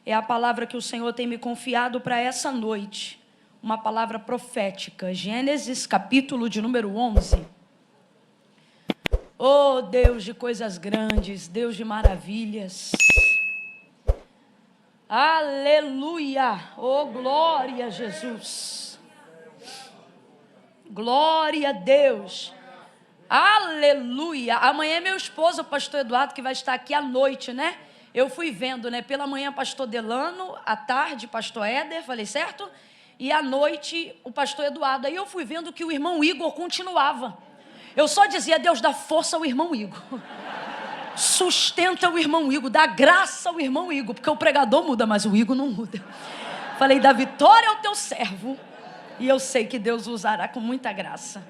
é a palavra que o Senhor tem me confiado para essa noite. Uma palavra profética. Gênesis, capítulo de número 11. Oh, Deus de coisas grandes, Deus de maravilhas. Aleluia. Oh, glória a Jesus. Glória a Deus. Aleluia. Amanhã é meu esposo, o pastor Eduardo, que vai estar aqui à noite, né? Eu fui vendo, né? Pela manhã, pastor Delano, à tarde, pastor Éder, falei certo? E à noite, o pastor Eduardo. Aí eu fui vendo que o irmão Igor continuava. Eu só dizia, Deus dá força ao irmão Igor. Sustenta o irmão Igor, dá graça ao irmão Igor, porque o pregador muda, mas o Igor não muda. Falei, dá vitória ao teu servo. E eu sei que Deus usará com muita graça.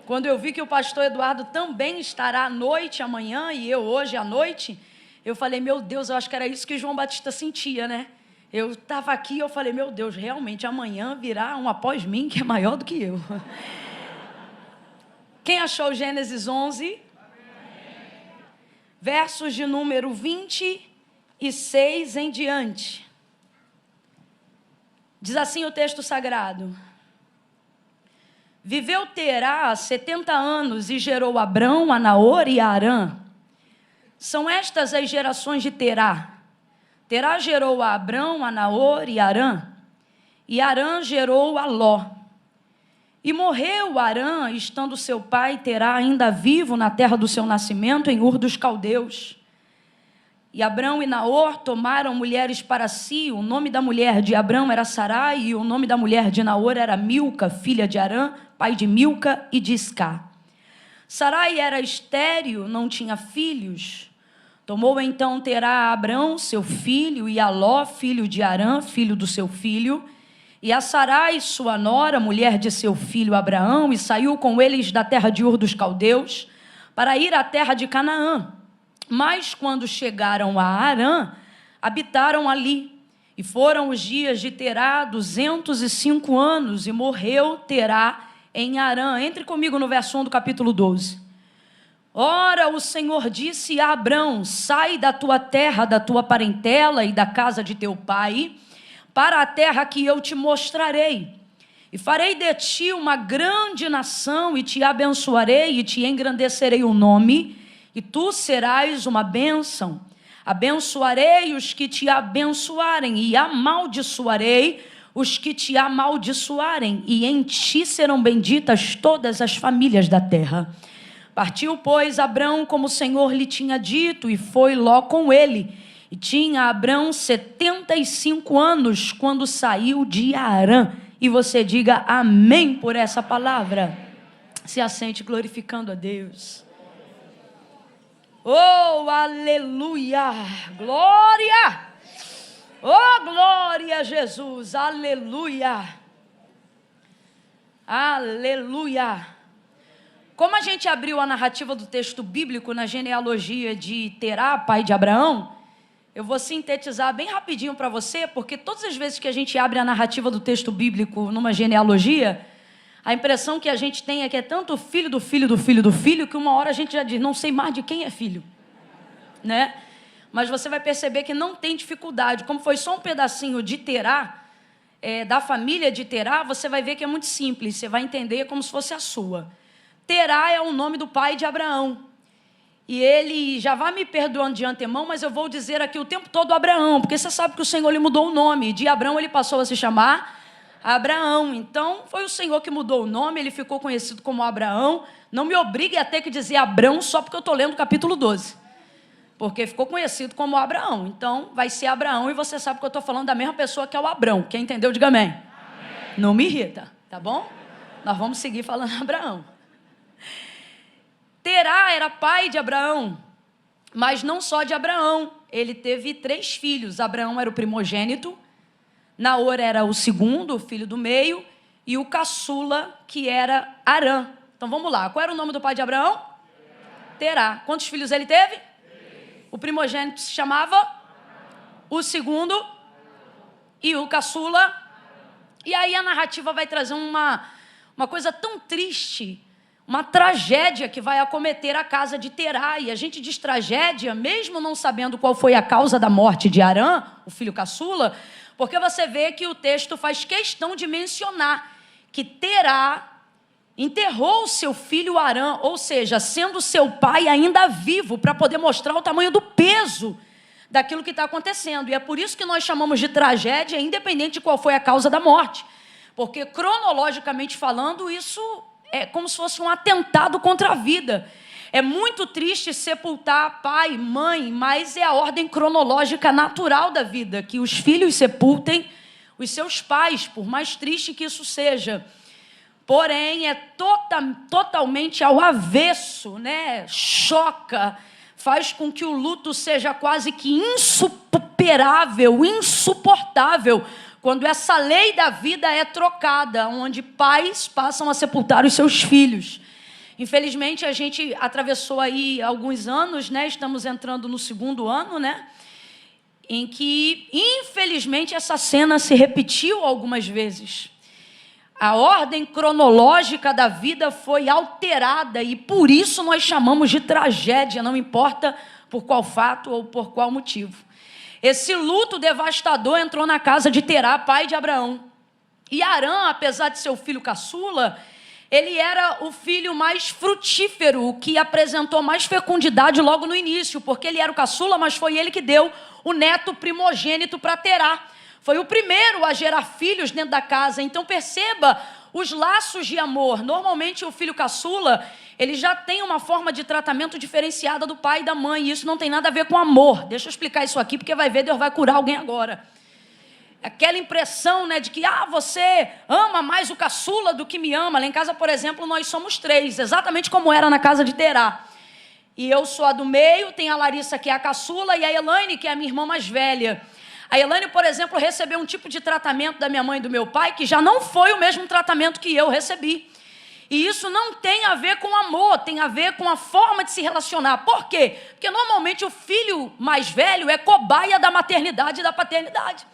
Quando eu vi que o pastor Eduardo também estará à noite amanhã, e eu hoje à noite, eu falei, meu Deus, eu acho que era isso que João Batista sentia, né? Eu estava aqui e eu falei, meu Deus, realmente amanhã virá um após mim que é maior do que eu. Quem achou Gênesis 11? Versos de número 26 em diante. Diz assim o texto sagrado. Viveu Terá 70 anos e gerou Abrão, a Naor e a Harã. São estas as gerações de Terá. Terá gerou a Abrão, a Naor e a Harã. E Harã gerou a Ló. E morreu Harã, estando seu pai Terá ainda vivo na terra do seu nascimento, em Ur dos Caldeus. E Abrão e Naor tomaram mulheres para si. O nome da mulher de Abrão era Sarai, e o nome da mulher de Naor era Milca, filha de Harã, pai de Milca e de Iscá. Sarai era estéril, não tinha filhos. Tomou então Terá a Abrão, seu filho, e a Ló, filho de Harã, filho do seu filho, e a Sarai, sua nora, mulher de seu filho Abraão, e saiu com eles da terra de Ur dos Caldeus, para ir à terra de Canaã. Mas quando chegaram a Harã, habitaram ali, e foram os dias de Terá 205 anos, e morreu Terá em Harã. Entre comigo no verso 1 do capítulo 12. Ora, o Senhor disse a Abrão, sai da tua terra, da tua parentela e da casa de teu pai, para a terra que eu te mostrarei. E farei de ti uma grande nação, e te abençoarei, e te engrandecerei o nome, e tu serás uma bênção. Abençoarei os que te abençoarem, e amaldiçoarei os que te amaldiçoarem, e em ti serão benditas todas as famílias da terra. Partiu, pois, Abrão como o Senhor lhe tinha dito, e foi Ló com ele. E tinha Abrão 75 anos quando saiu de Harã. E você diga amém por essa palavra. Se assente glorificando a Deus. Oh, aleluia! Glória! Oh, glória a Jesus! Aleluia! Aleluia! Como a gente abriu a narrativa do texto bíblico na genealogia de Terá, pai de Abraão, eu vou sintetizar bem rapidinho para você, porque todas as vezes que a gente abre a narrativa do texto bíblico numa genealogia, a impressão que a gente tem é que é tanto filho do filho do filho do filho, que uma hora a gente já diz, não sei mais de quem é filho, né? Mas você vai perceber que não tem dificuldade. Como foi só um pedacinho de Terá, da família de Terá, você vai ver que é muito simples, você vai entender como se fosse a sua. Terá é o nome do pai de Abraão. E ele já vai me perdoando de antemão, mas eu vou dizer aqui o tempo todo Abraão, porque você sabe que o Senhor lhe mudou o nome. De Abrão ele passou a se chamar Abraão. Então foi o Senhor que mudou o nome, ele ficou conhecido como Abraão. Não me obrigue a ter que dizer Abrão só porque eu estou lendo o capítulo 12. Porque ficou conhecido como Abraão. Então vai ser Abraão, e você sabe que eu estou falando da mesma pessoa que é o Abrão. Quem entendeu, diga amém. Amém. Não me irrita, tá bom? Nós vamos seguir falando Abraão. Terá era pai de Abraão, mas não só de Abraão. Ele teve 3 filhos. Abraão era o primogênito, Naor era o segundo, o filho do meio, e o caçula, que era Harã. Então vamos lá, qual era o nome do pai de Abraão? Terá. Quantos filhos ele teve? 3. O primogênito se chamava? O segundo? E o caçula? E aí a narrativa vai trazer uma coisa tão triste, uma tragédia que vai acometer a casa de Terá. E a gente diz tragédia, mesmo não sabendo qual foi a causa da morte de Arã, o filho caçula, porque você vê que o texto faz questão de mencionar que Terá enterrou seu filho Arã, ou seja, sendo seu pai ainda vivo, para poder mostrar o tamanho do peso daquilo que está acontecendo. E é por isso que nós chamamos de tragédia, independente de qual foi a causa da morte. Porque, cronologicamente falando, isso é como se fosse um atentado contra a vida. É muito triste sepultar pai, mãe, mas é a ordem cronológica natural da vida, que os filhos sepultem os seus pais, por mais triste que isso seja. Porém, é totalmente ao avesso, né? Choca, faz com que o luto seja quase que insuperável, insuportável, quando essa lei da vida é trocada, onde pais passam a sepultar os seus filhos. Infelizmente, a gente atravessou aí alguns anos, né? Estamos entrando no 2º ano, né? Em que, infelizmente, essa cena se repetiu algumas vezes. A ordem cronológica da vida foi alterada e por isso nós chamamos de tragédia, não importa por qual fato ou por qual motivo. Esse luto devastador entrou na casa de Terá, pai de Abraão. E Arã, apesar de ser o filho caçula, ele era o filho mais frutífero, o que apresentou mais fecundidade logo no início, porque ele era o caçula, mas foi ele que deu o neto primogênito para Terá. Foi o primeiro a gerar filhos dentro da casa. Então perceba os laços de amor. Normalmente o filho caçula, ele já tem uma forma de tratamento diferenciada do pai e da mãe. E isso não tem nada a ver com amor. Deixa eu explicar isso aqui, porque vai ver, Deus vai curar alguém agora. Aquela impressão, né, de que você ama mais o caçula do que me ama. Lá em casa, por exemplo, nós somos 3, exatamente como era na casa de Terá. E eu sou a do meio, tem a Larissa, que é a caçula, e a Elaine, que é a minha irmã mais velha. A Elaine, por exemplo, recebeu um tipo de tratamento da minha mãe e do meu pai que já não foi o mesmo tratamento que eu recebi. E isso não tem a ver com amor, tem a ver com a forma de se relacionar. Por quê? Porque normalmente o filho mais velho é cobaia da maternidade e da paternidade.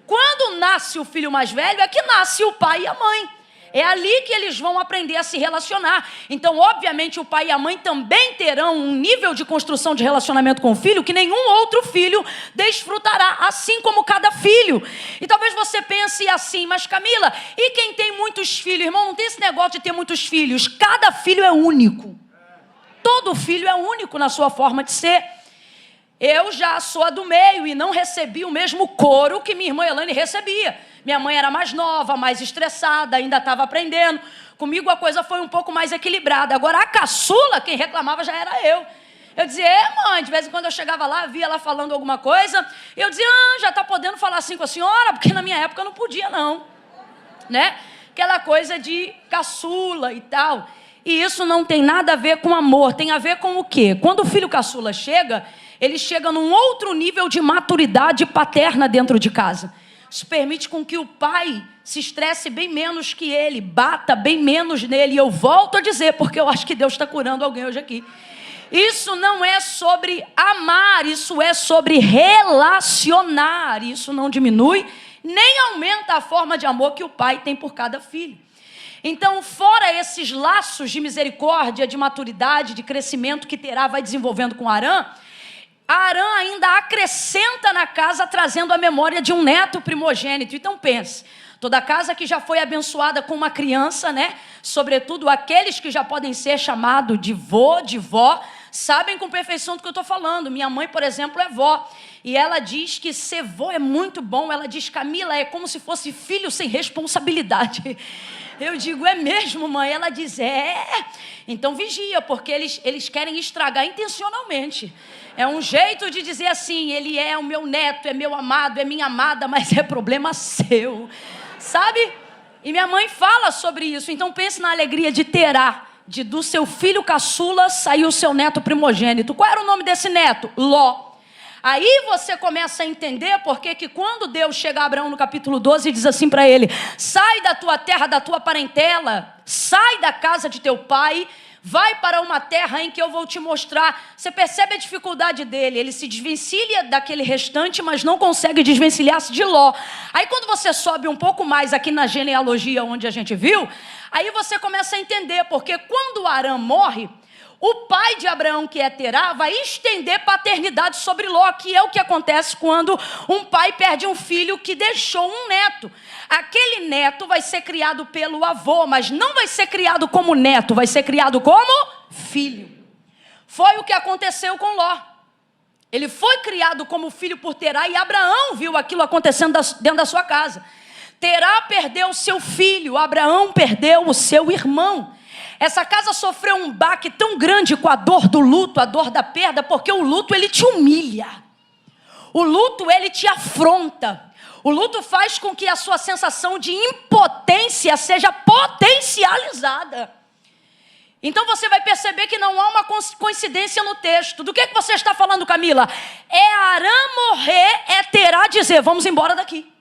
Quando nasce o filho mais velho é que nasce o pai e a mãe. É ali que eles vão aprender a se relacionar. Então, obviamente, o pai e a mãe também terão um nível de construção de relacionamento com o filho que nenhum outro filho desfrutará, assim como cada filho. E talvez você pense assim, mas Camila, e quem tem muitos filhos? Irmão, não tem esse negócio de ter muitos filhos. Cada filho é único. Todo filho é único na sua forma de ser. Eu já sou a do meio e não recebi o mesmo coro que minha irmã Elaine recebia. Minha mãe era mais nova, mais estressada, ainda estava aprendendo. Comigo a coisa foi um pouco mais equilibrada. Agora a caçula, quem reclamava já era eu. Eu dizia, mãe, de vez em quando eu chegava lá, via ela falando alguma coisa. E eu dizia, já está podendo falar assim com a senhora? Porque na minha época eu não podia não. Né? Aquela coisa de caçula e tal. E isso não tem nada a ver com amor, tem a ver com o quê? Quando o filho caçula chega, ele chega num outro nível de maturidade paterna dentro de casa. Isso permite com que o pai se estresse bem menos que ele, bata bem menos nele. E eu volto a dizer, porque eu acho que Deus está curando alguém hoje aqui. Isso não é sobre amar, isso é sobre relacionar. Isso não diminui, nem aumenta a forma de amor que o pai tem por cada filho. Então, fora esses laços de misericórdia, de maturidade, de crescimento que Terá vai desenvolvendo com Arã, Arã ainda acrescenta na casa, trazendo a memória de um neto primogênito. Então pense, toda casa que já foi abençoada com uma criança, né? Sobretudo aqueles que já podem ser chamados de vô, de vó, sabem com perfeição do que eu estou falando. Minha mãe, por exemplo, é vó. E ela diz que ser vó é muito bom. Ela diz, Camila, é como se fosse filho sem responsabilidade. Eu digo, é mesmo, mãe? Ela diz, então vigia, porque eles querem estragar intencionalmente. É um jeito de dizer assim, ele é o meu neto, é meu amado, é minha amada, mas é problema seu, sabe? E minha mãe fala sobre isso. Então pense na alegria de Terá, do seu filho caçula saiu o seu neto primogênito. Qual era o nome desse neto? Ló. Aí você começa a entender porque que quando Deus chega a Abraão no capítulo 12 e diz assim para ele, sai da tua terra, da tua parentela, sai da casa de teu pai, vai para uma terra em que eu vou te mostrar. Você percebe a dificuldade dele, ele se desvencilha daquele restante, mas não consegue desvencilhar-se de Ló. Aí quando você sobe um pouco mais aqui na genealogia onde a gente viu, aí você começa a entender, porque quando Arã morre, o pai de Abraão, que é Terá, vai estender paternidade sobre Ló, que é o que acontece quando um pai perde um filho que deixou um neto. Aquele neto vai ser criado pelo avô, mas não vai ser criado como neto, vai ser criado como filho. Foi o que aconteceu com Ló. Ele foi criado como filho por Terá e Abraão viu aquilo acontecendo dentro da sua casa. Terá perdeu o seu filho, Abraão perdeu o seu irmão. Essa casa sofreu um baque tão grande com a dor do luto, a dor da perda, porque o luto ele te humilha. O luto ele te afronta. O luto faz com que a sua sensação de impotência seja potencializada. Então você vai perceber que não há uma coincidência no texto. Do que você está falando, Camila? É Arã morrer, é Terá dizer, vamos embora daqui.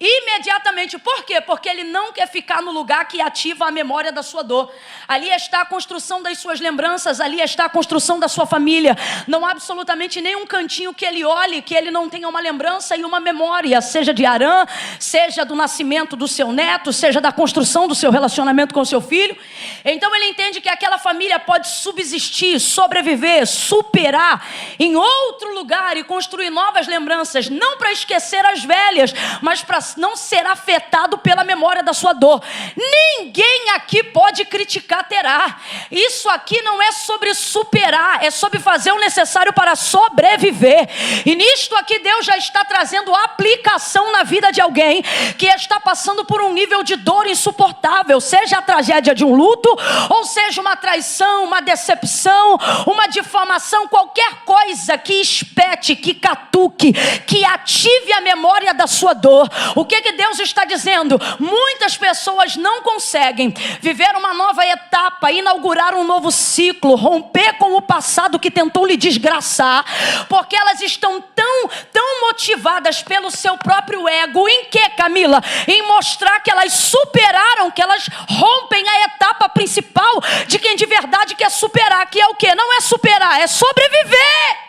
Imediatamente, por quê? Porque ele não quer ficar no lugar que ativa a memória da sua dor. Ali está a construção das suas lembranças, ali está a construção da sua família. Não há absolutamente nenhum cantinho que ele olhe, que ele não tenha uma lembrança e uma memória, seja de Arã, seja do nascimento do seu neto, seja da construção do seu relacionamento com o seu filho. Então ele entende que aquela família pode subsistir, sobreviver, superar em outro lugar e construir novas lembranças, não para esquecer as velhas, mas para não ser afetado pela memória da sua dor. Ninguém aqui pode criticar Terá. Isso aqui não é sobre superar, é sobre fazer o necessário para sobreviver. E nisto aqui Deus já está trazendo aplicação na vida de alguém que está passando por um nível de dor insuportável, seja a tragédia de um luto, ou seja uma traição, uma decepção, uma difamação, qualquer coisa que espete, que catuque, que ative a memória da sua dor. O que Deus está dizendo? Muitas pessoas não conseguem viver uma nova etapa, inaugurar um novo ciclo, romper com o passado que tentou lhe desgraçar, porque elas estão tão motivadas pelo seu próprio ego. Em que, Camila? Em mostrar que elas superaram, que elas rompem a etapa principal de quem de verdade quer superar, que é o quê? Não é superar, é sobreviver.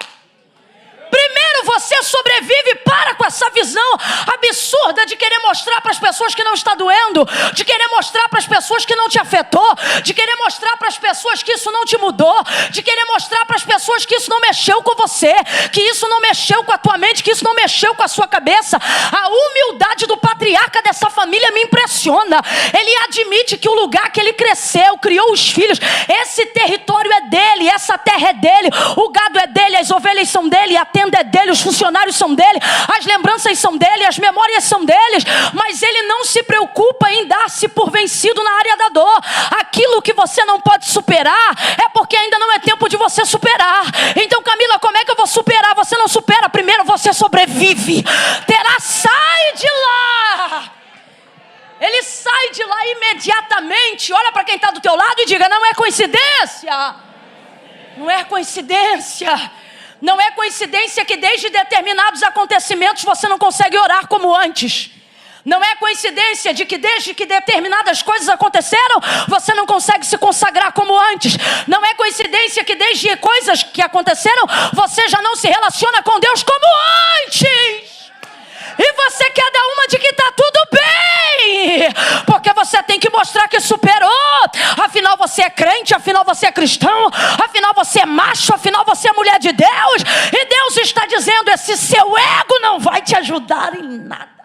Primeiro você sobrevive, para com essa visão absurda de querer mostrar para as pessoas que não está doendo, de querer mostrar para as pessoas que não te afetou, de querer mostrar para as pessoas que isso não te mudou, de querer mostrar para as pessoas que isso não mexeu com você, que isso não mexeu com a tua mente, que isso não mexeu com a sua cabeça. A humildade do patriarca dessa família me impressiona. Ele admite que o lugar que ele cresceu, criou os filhos, esse território é dele, essa terra é dele, o gado é dele, as ovelhas são dele, a tenda é dele, os funcionários são dele, as lembranças são dele, as memórias são deles, mas ele não se preocupa em dar-se por vencido na área da dor. Aquilo que você não pode superar é porque ainda não é tempo de você superar. Então, Camila, como é que eu vou superar? Você não supera, primeiro você sobrevive. Terá, sai de lá. Ele sai de lá imediatamente. Olha para quem está do teu lado e diga, não é coincidência. Não é coincidência. Não é coincidência que desde determinados acontecimentos você não consegue orar como antes. Não é coincidência de que desde que determinadas coisas aconteceram, você não consegue se consagrar como antes. Não é coincidência que desde coisas que aconteceram, você já não se relaciona com Deus como antes. E você quer dar uma de que está tudo bem, porque você tem que mostrar que superou. Afinal você é crente, afinal você é cristão, afinal você é macho, afinal você é mulher de Deus. E Deus está dizendo, esse seu ego não vai te ajudar em nada.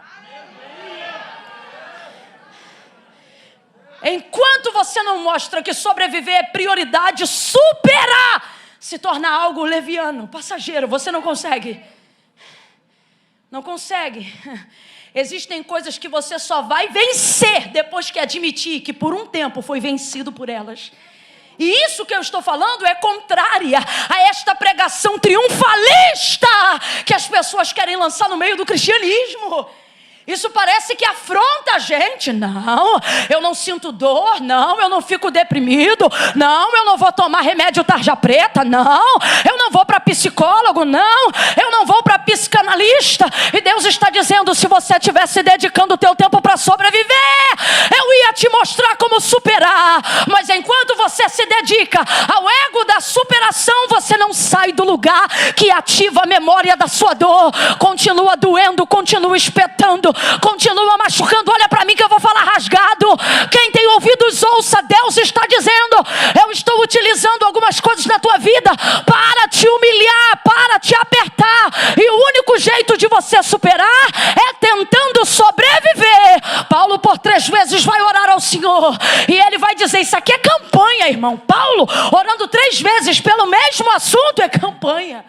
Enquanto você não mostra que sobreviver é prioridade, superar se torna algo leviano, passageiro, você não consegue. Não consegue. Existem coisas que você só vai vencer depois que admitir que por um tempo foi vencido por elas. E isso que eu estou falando é contrária a esta pregação triunfalista que as pessoas querem lançar no meio do cristianismo. Isso parece que afronta a gente. Não, eu não sinto dor. Não, eu não fico deprimido. Não, eu não vou tomar remédio tarja preta. Não, eu não vou para psicólogo. Não, eu não vou para psicanalista. E Deus está dizendo, se você estivesse dedicando o teu tempo para sobreviver, eu ia te mostrar como superar. Mas enquanto você se dedica ao ego da superação, você não sai do lugar que ativa a memória da sua dor. Continua doendo, continua espetando, continua machucando. Olha para mim que eu vou falar rasgado. Quem tem ouvidos ouça. Deus está dizendo: eu estou utilizando algumas coisas na tua vida para te humilhar, para te apertar. E o único jeito de você superar é tentando sobreviver. Paulo por 3 vezes vai orar ao Senhor e ele vai dizer: isso aqui é campanha, irmão. Paulo orando 3 vezes pelo mesmo assunto é campanha.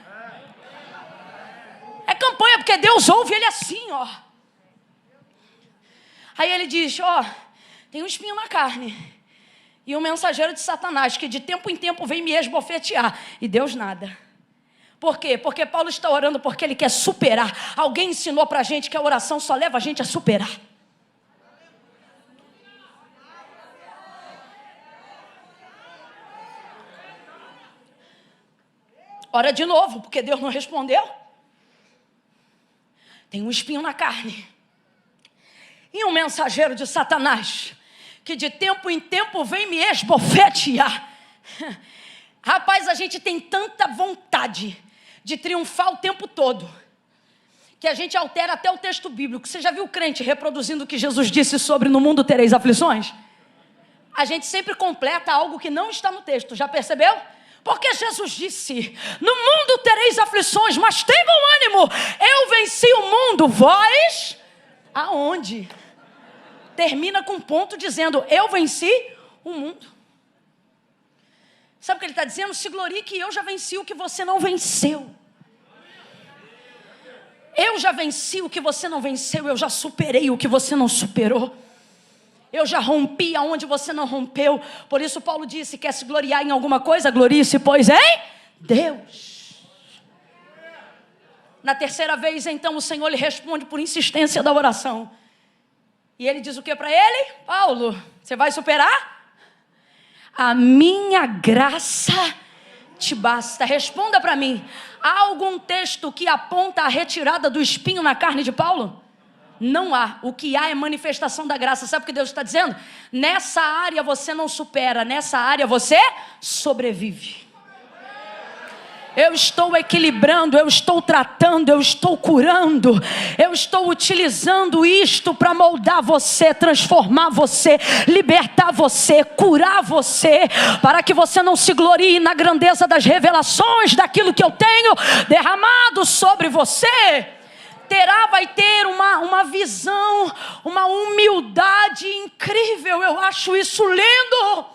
É campanha porque Deus ouve ele assim, ó. Aí ele diz: ó, tem um espinho na carne e um mensageiro de Satanás que de tempo em tempo vem me esbofetear. E Deus nada. Por quê? Porque Paulo está orando porque ele quer superar. Alguém ensinou pra gente que a oração só leva a gente a superar. Ora de novo, porque Deus não respondeu. Tem um espinho na carne e um mensageiro de Satanás que de tempo em tempo vem me esbofetear. Rapaz, a gente tem tanta vontade de triunfar o tempo todo que a gente altera até o texto bíblico. Você já viu o crente reproduzindo o que Jesus disse sobre no mundo tereis aflições? A gente sempre completa algo que não está no texto, já percebeu? Porque Jesus disse: no mundo tereis aflições, mas tenham bom ânimo, eu venci o mundo. Vós, aonde? Termina com um ponto dizendo: eu venci o mundo. Sabe o que ele está dizendo? Se glorie que eu já venci o que você não venceu. Eu já venci o que você não venceu. Eu já superei o que você não superou. Eu já rompi aonde você não rompeu. Por isso Paulo disse: quer se gloriar em alguma coisa? Glorie-se, pois, em Deus. Na terceira vez, então, o Senhor lhe responde por insistência da oração. E ele diz o que para ele? Paulo, você vai superar? A minha graça te basta. Responda para mim. Há algum texto que aponta a retirada do espinho na carne de Paulo? Não há. O que há é manifestação da graça. Sabe o que Deus está dizendo? Nessa área você não supera, nessa área você sobrevive. Eu estou equilibrando, eu estou tratando, eu estou curando, eu estou utilizando isto para moldar você, transformar você, libertar você, curar você, para que você não se glorie na grandeza das revelações daquilo que eu tenho derramado sobre você. Terá, vai ter uma visão, uma humildade incrível. Eu acho isso lindo.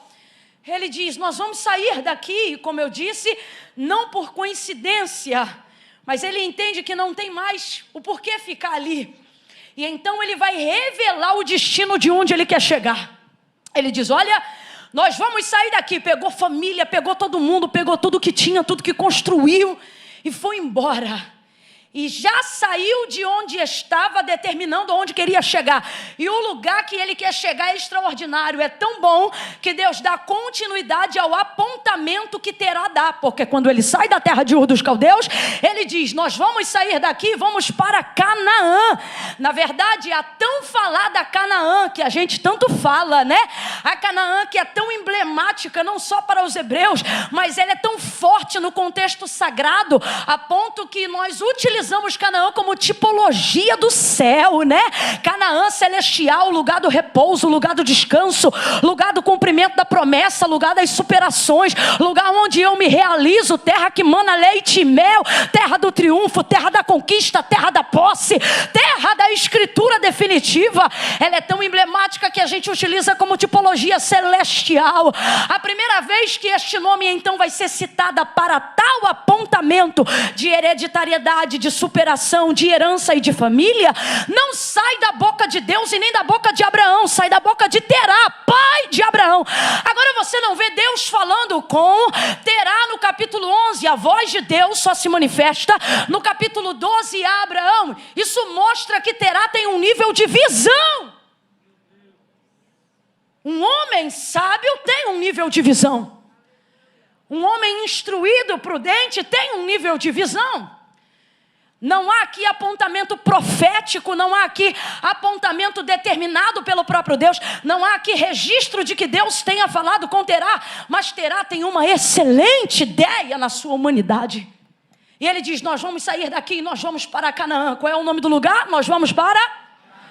Ele diz: nós vamos sair daqui, como eu disse, não por coincidência, mas ele entende que não tem mais o porquê ficar ali. E então ele vai revelar o destino de onde ele quer chegar. Ele diz: olha, nós vamos sair daqui. Pegou família, pegou todo mundo, pegou tudo que tinha, tudo que construiu e foi embora. E já saiu de onde estava, determinando onde queria chegar. E o lugar que ele quer chegar é extraordinário. É tão bom que Deus dá continuidade ao apontamento que Terá a dar. Porque quando ele sai da terra de Ur dos Caldeus, ele diz: nós vamos sair daqui e vamos para Canaã. Na verdade, a tão falada Canaã, que a gente tanto fala, né? A Canaã que é tão emblemática, não só para os hebreus, mas ela é tão forte no contexto sagrado, a ponto que nós utilizamos Canaã como tipologia do céu, né? Canaã celestial, lugar do repouso, lugar do descanso, lugar do cumprimento da promessa, lugar das superações, lugar onde eu me realizo, terra que mana leite e mel, terra do triunfo, terra da conquista, terra da posse, terra da escritura definitiva. Ela é tão emblemática que a gente utiliza como tipologia celestial. A primeira vez que este nome então vai ser citada para tal apontamento de hereditariedade, de superação, de herança e de família, não sai da boca de Deus e nem da boca de Abraão, sai da boca de Terá, pai de Abraão. Agora você não vê Deus falando com Terá no capítulo 11, a voz de Deus só se manifesta no capítulo 12 a Abraão. Isso mostra que Terá tem um nível de visão. Um homem sábio tem um nível de visão. Um homem instruído, prudente, tem um nível de visão. Não há aqui apontamento profético, não há aqui apontamento determinado pelo próprio Deus, não há aqui registro de que Deus tenha falado com Terá, mas Terá tem uma excelente ideia na sua humanidade. E ele diz: nós vamos sair daqui e nós vamos para Canaã. Qual é o nome do lugar? Nós vamos para...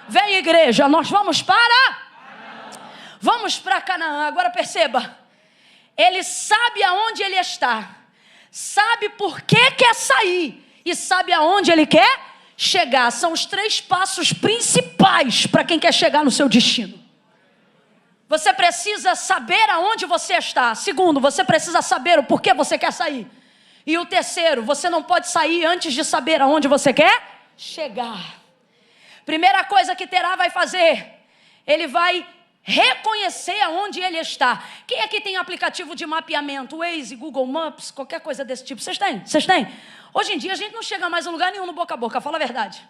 Vem, igreja, nós vamos para... Vamos para Canaã. Agora perceba, ele sabe aonde ele está, sabe por que quer sair e sabe aonde ele quer chegar. São os 3 passos principais para quem quer chegar no seu destino. Você precisa saber aonde você está. Segundo, você precisa saber o porquê você quer sair. E o terceiro, você não pode sair antes de saber aonde você quer chegar. Primeira coisa que Terá vai fazer, ele vai reconhecer aonde ele está. Quem aqui tem aplicativo de mapeamento? Waze, Google Maps, qualquer coisa desse tipo? Vocês têm? Vocês têm? Hoje em dia a gente não chega mais a lugar nenhum no boca a boca, fala a verdade.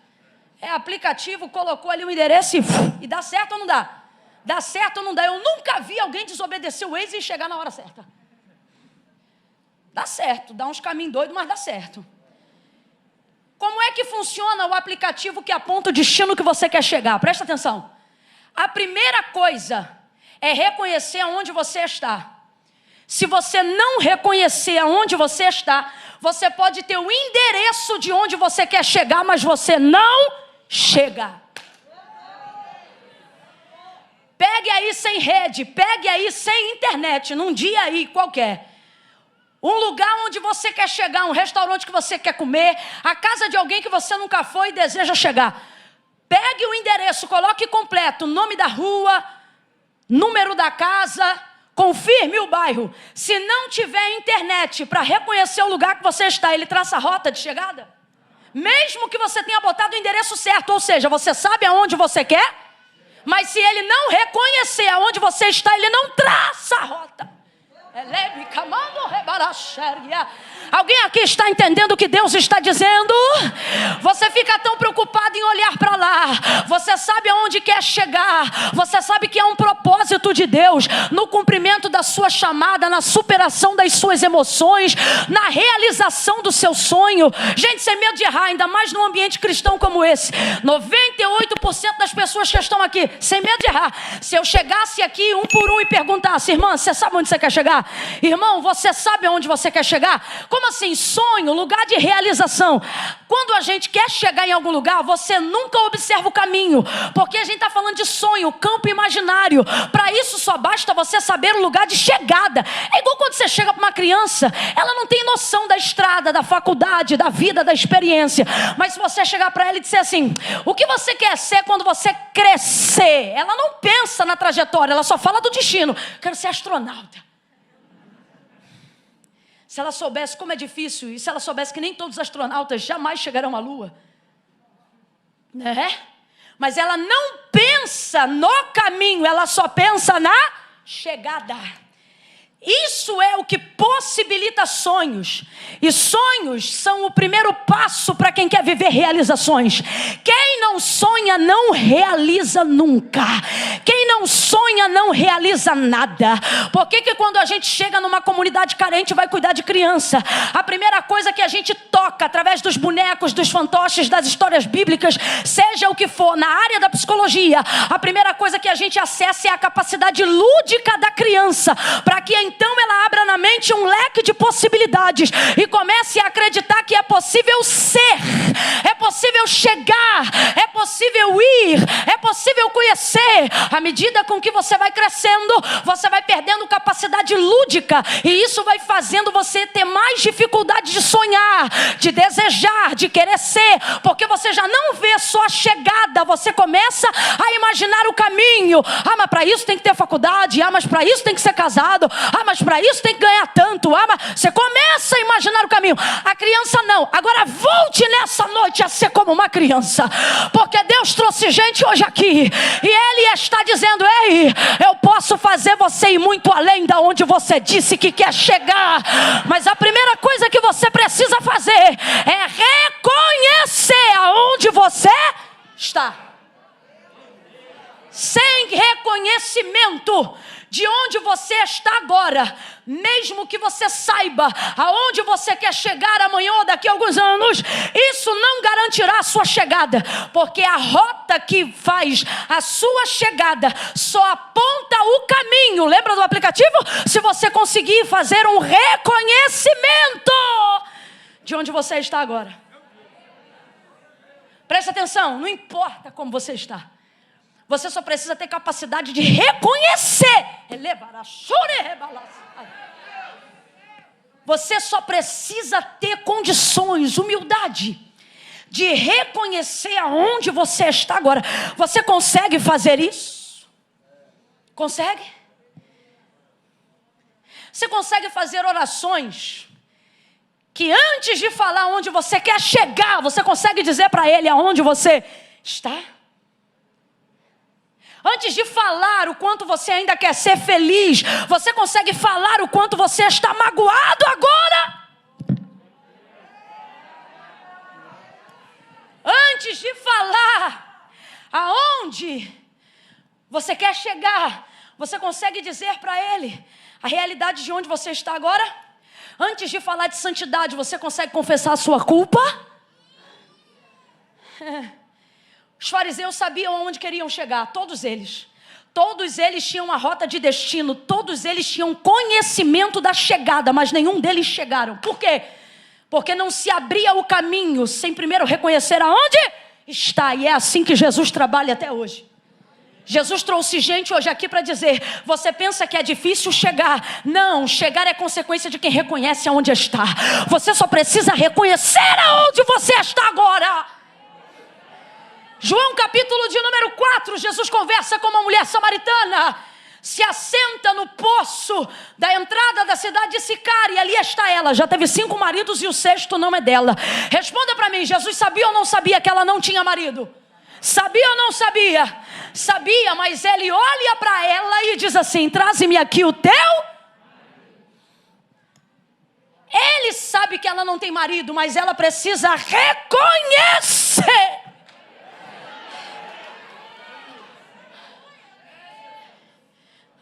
É aplicativo, colocou ali o endereço e dá certo ou não dá? Dá certo ou não dá? Eu nunca vi alguém desobedecer o Waze e chegar na hora certa. Dá certo, dá uns caminhos doidos, mas dá certo. Como é que funciona o aplicativo que aponta o destino que você quer chegar? Presta atenção. A primeira coisa é reconhecer aonde você está. Se você não reconhecer aonde você está, você pode ter o endereço de onde você quer chegar, mas você não chega. Pegue aí sem rede, pegue aí sem internet, num dia aí qualquer. Um lugar onde você quer chegar, um restaurante que você quer comer, a casa de alguém que você nunca foi e deseja chegar. Pegue o endereço, coloque completo, nome da rua, número da casa, confirme o bairro. Se não tiver internet para reconhecer o lugar que você está, ele traça a rota de chegada? Mesmo que você tenha botado o endereço certo, ou seja, você sabe aonde você quer, mas se ele não reconhecer aonde você está, ele não traça a rota. Alguém aqui está entendendo o que Deus está dizendo? Você fica tão preocupado em olhar para lá. Você sabe aonde quer chegar. Você sabe que há um propósito de Deus no cumprimento da sua chamada, na superação das suas emoções, na realização do seu sonho. Gente, sem medo de errar, ainda mais num ambiente cristão como esse. 98% das pessoas que estão aqui, sem medo de errar. Se eu chegasse aqui um por um e perguntasse: irmã, você sabe onde você quer chegar? Irmão, você sabe aonde você quer chegar? Como assim? Sonho, lugar de realização. Quando a gente quer chegar em algum lugar, você nunca observa o caminho, porque a gente está falando de sonho, campo imaginário. Para isso só basta você saber o lugar de chegada. É igual quando você chega para uma criança, ela não tem noção da estrada, da faculdade, da vida, da experiência. Mas se você chegar para ela e disser assim: o que você quer ser quando você crescer? Ela não pensa na trajetória, ela só fala do destino. Quero ser astronauta. Se ela soubesse como é difícil, e se ela soubesse que nem todos os astronautas jamais chegarão à Lua, né? Mas ela não pensa no caminho, ela só pensa na chegada. Isso é o que possibilita sonhos. E sonhos são o primeiro passo para quem quer viver realizações. Quem não sonha não realiza nunca. Quem não sonha não realiza nada. Por que quando a gente chega numa comunidade carente vai cuidar de criança? A primeira coisa que a gente toca através dos bonecos, dos fantoches, das histórias bíblicas, seja o que for, na área da psicologia, a primeira coisa que a gente acessa é a capacidade lúdica da criança, para que então ela abra na mente um leque de possibilidades e comece a acreditar que é possível ser, é possível chegar, é possível ir, é possível conhecer. À medida com que você vai crescendo, você vai perdendo capacidade lúdica, e isso vai fazendo você ter mais dificuldade de sonhar, de desejar, de querer ser, porque você já não vê só a chegada, você começa a imaginar o caminho. Ah, mas para isso tem que ter faculdade. Ah, mas para isso tem que ser casado. Ah, mas para isso tem que ganhar tanto. Ah, mas você começa a imaginar o caminho. A criança não. Agora volte nessa noite a ser como uma criança, porque Deus trouxe gente hoje aqui e Ele está dizendo: ei, eu posso fazer você ir muito além da onde você disse que quer chegar. Mas a primeira coisa que você precisa fazer é reconhecer aonde você está. Sem reconhecimento de onde você está agora, mesmo que você saiba aonde você quer chegar amanhã ou daqui a alguns anos, isso não garantirá a sua chegada, porque a rota que faz a sua chegada só aponta o caminho. Lembra do aplicativo? Se você conseguir fazer um reconhecimento de onde você está agora. Preste atenção, não importa como você está. Você só precisa ter capacidade de reconhecer. Você só precisa ter condições, humildade, de reconhecer aonde você está agora. Você consegue fazer isso? Consegue? Você consegue fazer orações que antes de falar onde você quer chegar, você consegue dizer para ele aonde você está? Antes de falar o quanto você ainda quer ser feliz, você consegue falar o quanto você está magoado agora? Antes de falar aonde você quer chegar, você consegue dizer para ele a realidade de onde você está agora? Antes de falar de santidade, você consegue confessar a sua culpa? Os fariseus sabiam aonde queriam chegar, todos eles. Todos eles tinham uma rota de destino, todos eles tinham conhecimento da chegada, mas nenhum deles chegaram. Por quê? Porque não se abria o caminho sem primeiro reconhecer aonde está. E é assim que Jesus trabalha até hoje. Jesus trouxe gente hoje aqui para dizer: você pensa que é difícil chegar? Não, chegar é consequência de quem reconhece aonde está. Você só precisa reconhecer aonde você está agora. João capítulo de número 4, Jesus conversa com uma mulher samaritana, se assenta no poço da entrada da cidade de Sicar, e ali está ela, já teve 5 maridos e o 6º não é dela. Responda para mim, Jesus sabia ou não sabia que ela não tinha marido? Sabia ou não sabia? Sabia, mas ele olha para ela e diz assim: traze-me aqui o teu. Ele sabe que ela não tem marido, mas ela precisa reconhecer.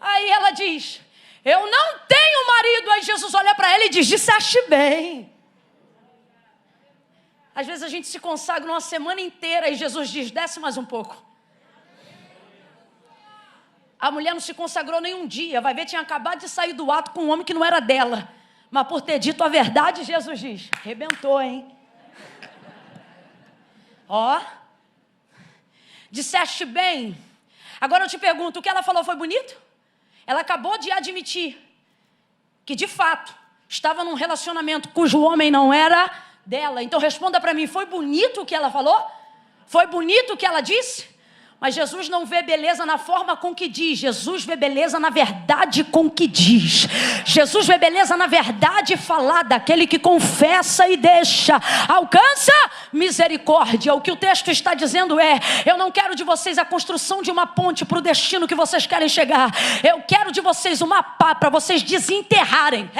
Aí ela diz: eu não tenho marido. Aí Jesus olha para ela e diz: disseste bem. Às vezes a gente se consagra uma semana inteira e Jesus diz: desce mais um pouco. A mulher não se consagrou nem um dia, vai ver, tinha acabado de sair do ato com um homem que não era dela, mas por ter dito a verdade, Jesus diz: arrebentou, hein? Ó, disseste bem. Agora eu te pergunto, o que ela falou foi bonito? Ela acabou de admitir que de fato estava num relacionamento cujo homem não era dela. Então responda para mim, foi bonito o que ela falou? Foi bonito o que ela disse? Mas Jesus não vê beleza na forma com que diz. Jesus vê beleza na verdade com que diz. Jesus vê beleza na verdade falada. Aquele que confessa e deixa alcança misericórdia. O que o texto está dizendo é: eu não quero de vocês a construção de uma ponte para o destino que vocês querem chegar. Eu quero de vocês uma pá para vocês desenterrarem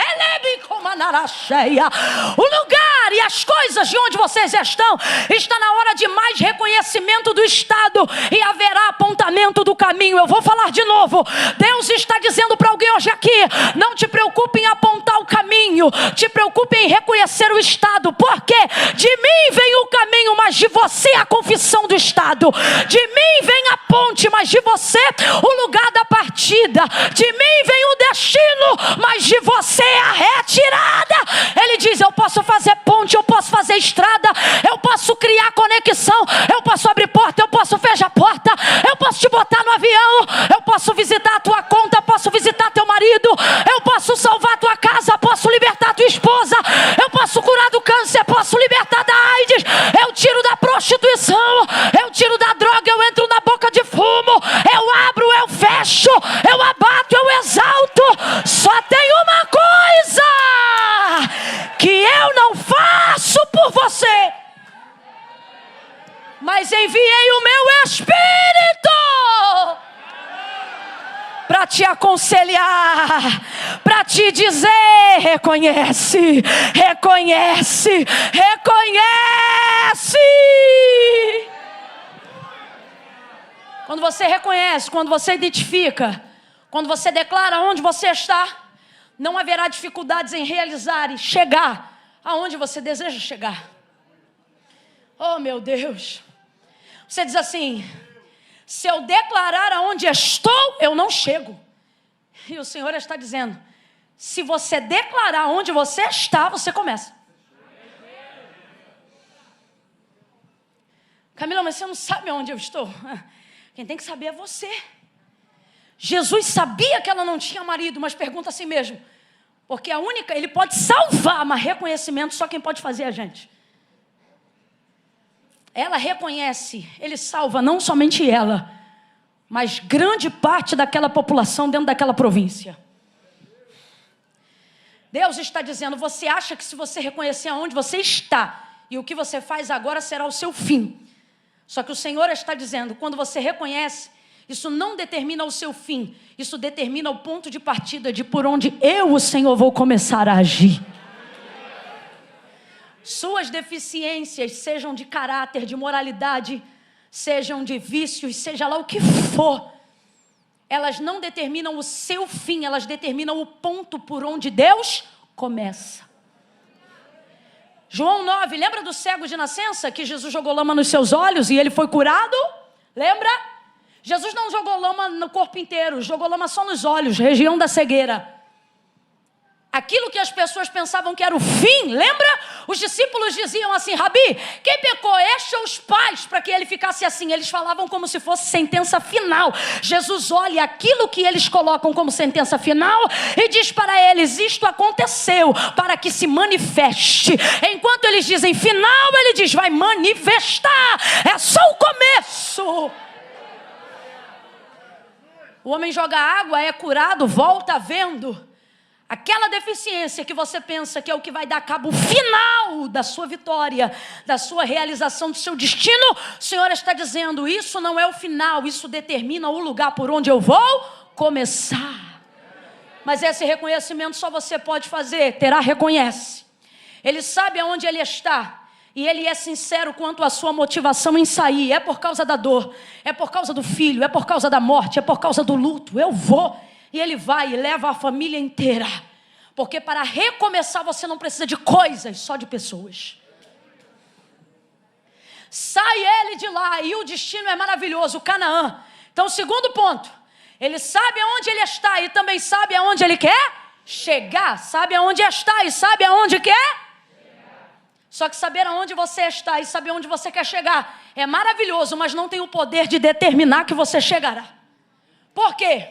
o lugar e as coisas de onde vocês estão. Está na hora de mais reconhecimento do Estado e haverá apontamento do caminho. Eu vou falar de novo. Deus está dizendo para alguém hoje aqui: não te preocupe em apontar o caminho, te preocupe em reconhecer o Estado, porque de mim vem o caminho, mas de você a confissão do Estado. De mim vem a ponte, mas de você o lugar da partida. De mim vem o destino, mas de você a retirada. Ele diz: eu posso fazer ponte, eu posso fazer estrada, eu posso criar conexão, eu posso abrir porta, eu posso fechar porta, eu posso te botar no avião, eu posso visitar a tua conta, posso visitar teu marido, eu posso salvar tua casa, posso libertar tua esposa, eu posso curar do câncer, posso libertar da AIDS, eu tiro da prostituição, eu tiro da droga, eu entro na boca de fumo, eu abro, eu fecho, eu abato, eu exalto. Só tem uma coisa que eu não faço por você, mas enviei o meu Espírito para te aconselhar, para te dizer: reconhece, reconhece, reconhece. Quando você reconhece, quando você identifica, Quando você declara onde você está, não haverá dificuldades em realizar e chegar aonde você deseja chegar. Oh, meu Deus. Você diz assim: se eu declarar aonde estou, eu não chego. E o Senhor está dizendo: se você declarar onde você está, você começa. Camila, mas você não sabe onde eu estou. Quem tem que saber é você. Jesus sabia que ela não tinha marido, mas pergunta a si mesmo. Porque ele pode salvar, mas reconhecimento só quem pode fazer é a gente. Ela reconhece, ele salva não somente ela, mas grande parte daquela população dentro daquela província. Deus está dizendo: você acha que se você reconhecer aonde você está e o que você faz agora será o seu fim. Só que o Senhor está dizendo: quando você reconhece, isso não determina o seu fim, isso determina o ponto de partida de por onde eu, o Senhor, vou começar a agir. Suas deficiências, sejam de caráter, de moralidade, sejam de vícios, seja lá o que for, elas não determinam o seu fim, elas determinam o ponto por onde Deus começa. João 9, lembra do cego de nascença que Jesus jogou lama nos seus olhos e ele foi curado? Lembra? Jesus não jogou lama no corpo inteiro, jogou lama só nos olhos, região da cegueira. Aquilo que as pessoas pensavam que era o fim, lembra? Os discípulos diziam assim: Rabi, quem pecou, este ou os pais, para que ele ficasse assim? Eles falavam como se fosse sentença final. Jesus olha aquilo que eles colocam como sentença final e diz para eles: isto aconteceu para que se manifeste. Enquanto eles dizem final, ele diz: vai manifestar, é só o começo. O homem joga água, é curado, volta vendo. Aquela deficiência que você pensa que é o que vai dar cabo final da sua vitória, da sua realização, do seu destino, o Senhor está dizendo: isso não é o final, isso determina o lugar por onde eu vou começar. Mas esse reconhecimento só você pode fazer. Terá reconhece. Ele sabe aonde ele está. E ele é sincero quanto à sua motivação em sair. É por causa da dor, é por causa do filho, é por causa da morte, é por causa do luto. Eu vou. E ele vai e leva a família inteira. Porque para recomeçar você não precisa de coisas, só de pessoas. Sai ele de lá e o destino é maravilhoso, Canaã. Então, segundo ponto, ele sabe aonde ele está e também sabe aonde ele quer chegar. Sabe aonde está e sabe aonde quer. Só que saber aonde você está e saber aonde você quer chegar é maravilhoso, mas não tem o poder de determinar que você chegará. Por quê?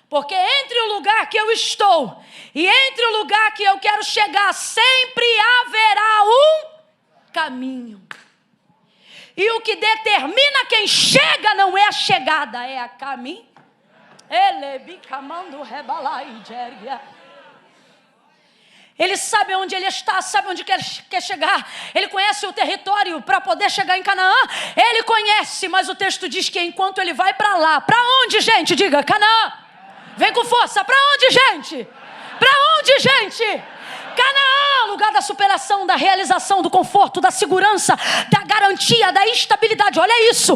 Porque entre o lugar que eu estou e entre o lugar que eu quero chegar, sempre haverá um caminho. E o que determina quem chega não é a chegada, é a caminho. Ele sabe onde ele está, sabe onde quer chegar. Ele conhece o território para poder chegar em Canaã. Ele conhece, mas o texto diz que enquanto ele vai para lá, para onde, gente? Diga, Canaã. Vem com força. Para onde, gente? Para onde, gente? Canaã, lugar da superação, da realização, do conforto, da segurança, da garantia, da estabilidade. Olha isso.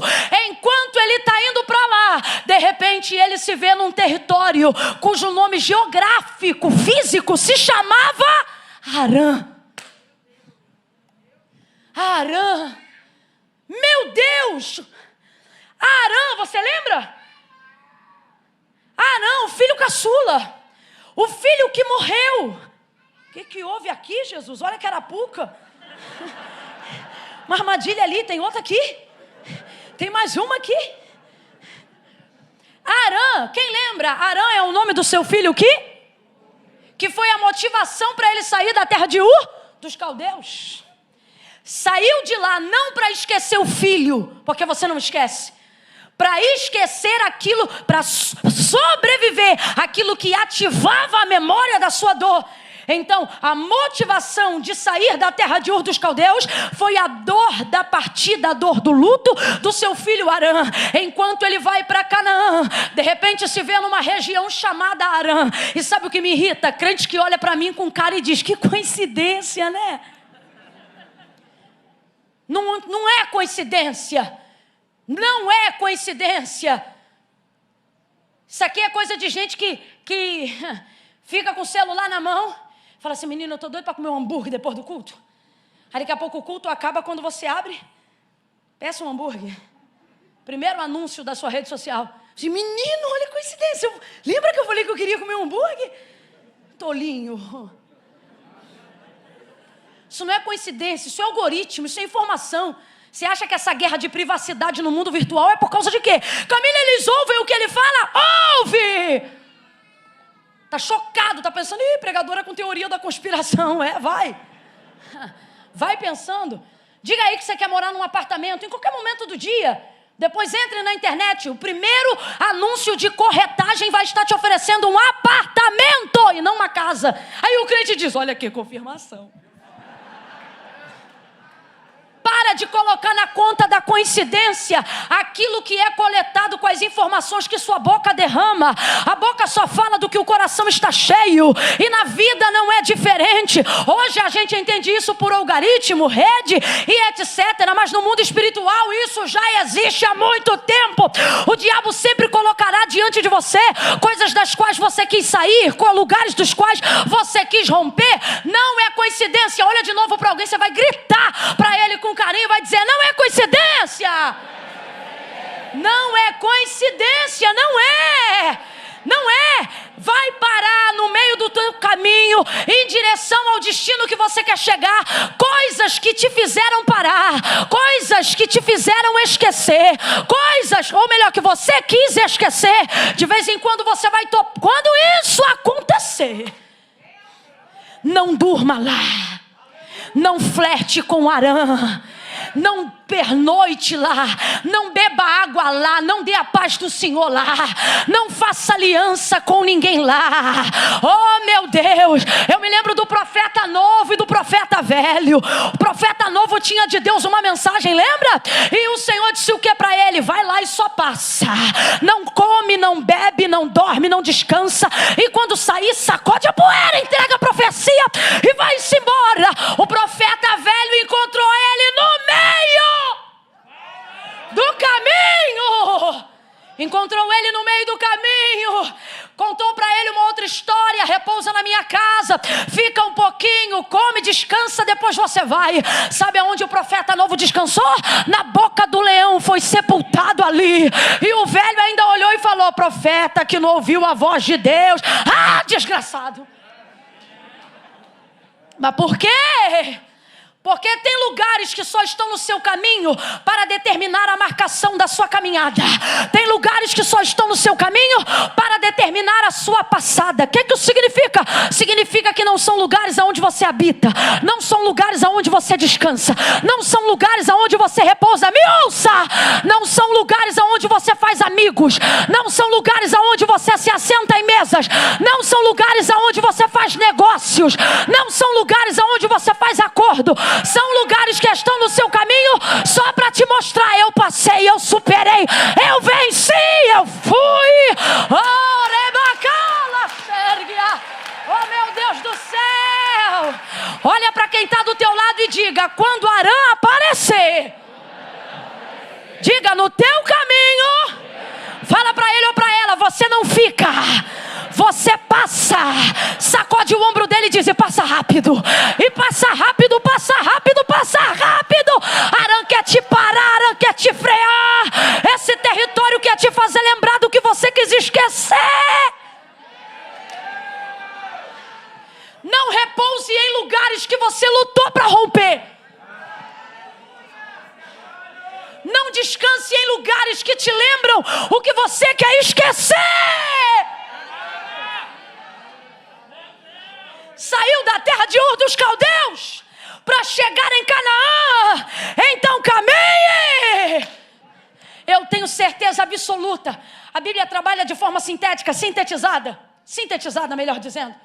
Enquanto ele está indo para lá, de repente ele se vê num território cujo nome geográfico, físico, se chamava Harã. Harã. Meu Deus. Harã, você lembra? Harã, o filho caçula. O filho que morreu. O que houve aqui, Jesus? Olha que arapuca. Uma armadilha ali, tem outra aqui. Tem mais uma aqui. Harã, quem lembra? Harã é o nome do seu filho que foi a motivação para ele sair da terra de Ur dos caldeus. Saiu de lá não para esquecer o filho, porque você não esquece. Para esquecer aquilo, para sobreviver aquilo que ativava a memória da sua dor. Então, a motivação de sair da terra de Ur dos caldeus foi a dor da partida, a dor do luto do seu filho Harã. Enquanto ele vai para Canaã, de repente se vê numa região chamada Harã. E sabe o que me irrita? Crente que olha para mim com cara e diz: que coincidência, né? Não é coincidência. Não é coincidência. Isso aqui é coisa de gente que fica com o celular na mão. Fala assim, menino, eu tô doido para comer um hambúrguer depois do culto. Aí daqui a pouco o culto acaba, quando você abre, peça um hambúrguer. Primeiro anúncio da sua rede social. Diz, menino, olha a coincidência. Lembra que eu falei que eu queria comer um hambúrguer? Tolinho. Isso não é coincidência, isso é algoritmo, isso é informação. Você acha que essa guerra de privacidade no mundo virtual é por causa de quê? Camila, eles ouvem o que ele fala? Ouve! Tá chocado, tá pensando, ih, pregadora com teoria da conspiração. Vai. Vai pensando. Diga aí que você quer morar num apartamento, em qualquer momento do dia. Depois entre na internet, o primeiro anúncio de corretagem vai estar te oferecendo um apartamento e não uma casa. Aí o crente diz, olha aqui, confirmação. Para de colocar na conta da coincidência aquilo que é coletado com as informações que sua boca derrama. A boca só fala do que o coração está cheio. E na vida não é diferente. Hoje a gente entende isso por algoritmo, rede e etc. Mas no mundo espiritual isso já existe há muito tempo. O diabo sempre colocará diante de você coisas das quais você quis sair, com lugares dos quais você quis romper. Não é coincidência. Olha de novo para alguém, você vai gritar para ele com carinho, vai dizer, não é coincidência. Não é coincidência, não é. Não é. Vai parar no meio do teu caminho, em direção ao destino que você quer chegar. Coisas que te fizeram parar, coisas que te fizeram esquecer, coisas, ou melhor, que você quis esquecer. De vez em quando você vai quando isso acontecer, não durma lá. Não flerte com Arã. Não pernoite lá, não beba água lá, não dê a paz do Senhor lá, não faça aliança com ninguém lá. Oh meu Deus, eu me lembro do profeta novo e do profeta velho. O profeta novo tinha de Deus uma mensagem, lembra? E o Senhor disse o que para ele? Vai lá e só passa, não come, não bebe, não dorme, não descansa, e quando sair sacode a poeira, entrega a profecia e vai-se embora. O profeta velho encontrou ele no meio do caminho. Encontrou ele no meio do caminho. Contou para ele uma outra história. Repousa na minha casa, fica um pouquinho, come, descansa, depois você vai. Sabe aonde o profeta novo descansou? Na boca do leão, foi sepultado ali. E o velho ainda olhou e falou, profeta que não ouviu a voz de Deus. Ah, desgraçado. Mas por quê? Porque tem lugares que só estão no seu caminho para determinar a marcação da sua caminhada. Tem lugares que só estão no seu caminho para determinar a sua passada. O que isso significa? Significa que não são lugares aonde você habita, não são lugares aonde você descansa, não são lugares aonde você repousa. Me ouça! Não são lugares aonde você faz amigos, não são lugares aonde você se assenta em mesas, não são lugares aonde você faz negócios, não são lugares aonde você faz acordo. São lugares que estão no seu caminho só para te mostrar, eu passei, eu superei, eu venci, eu fui. Oh, rebacala, Sérgia. Oh, meu Deus do céu. Olha para quem está do teu lado e diga, quando Arã aparecer, diga, no teu caminho, fala para ele ou para ela, você não fica, você passa. Sacode o ombro dele e diz, e passa rápido. E passa rápido, passa rápido, passa rápido. Arã quer te parar, Arã quer te frear. Esse território quer te fazer lembrar do que você quis esquecer. Não repouse em lugares que você lutou para romper. Não descanse em lugares que te lembram o que você quer esquecer. Saiu da terra de Ur dos Caldeus para chegar em Canaã. Então caminhe. Eu tenho certeza absoluta. A Bíblia trabalha de forma sintética, sintetizada, melhor dizendo.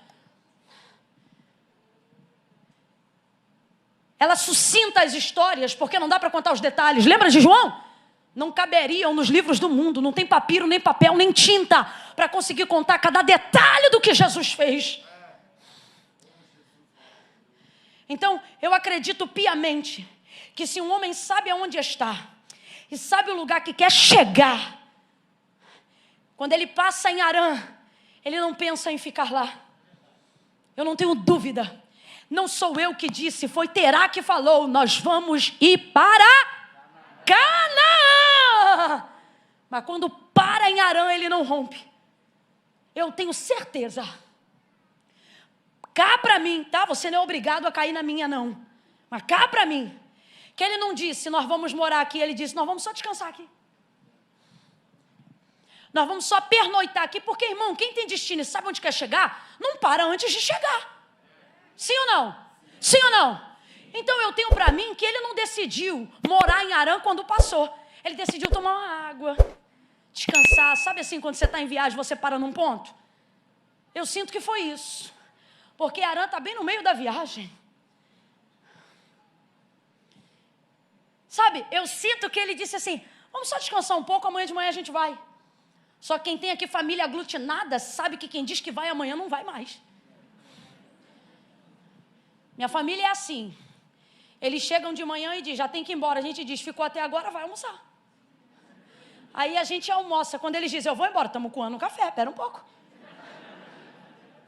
Ela sucinta as histórias, porque não dá para contar os detalhes. Lembra de João? Não caberiam nos livros do mundo. Não tem papiro, nem papel, nem tinta para conseguir contar cada detalhe do que Jesus fez. Então, eu acredito piamente que se um homem sabe aonde está e sabe o lugar que quer chegar, Quando ele passa em Arã, ele não pensa em ficar lá. Eu não tenho dúvida. Não sou eu que disse, foi Terá que falou, nós vamos ir para Canaã. Mas quando para em Arã, ele não rompe. Eu tenho certeza. Cá para mim, tá? Você não é obrigado a cair na minha, não. Mas cá para mim. Que ele não disse, nós vamos morar aqui. Ele disse, nós vamos só descansar aqui. Nós vamos só pernoitar aqui. Porque, irmão, quem tem destino e sabe onde quer chegar, não para antes de chegar. Sim ou não? Sim ou não? Então eu tenho para mim que ele não decidiu morar em Arã quando passou. Ele decidiu tomar uma água, descansar. Sabe assim, quando você está em viagem, você para num ponto? Eu sinto que foi isso. Porque Arã está bem no meio da viagem. Sabe, eu sinto que ele disse assim, vamos só descansar um pouco, amanhã de manhã a gente vai. Só quem tem aqui família aglutinada sabe que quem diz que vai amanhã não vai mais. Minha família é assim. Eles chegam de manhã e dizem, já tem que ir embora. A gente diz, ficou até agora, vai almoçar. Aí a gente almoça. Quando eles dizem, eu vou embora, estamos coando um café, espera um pouco.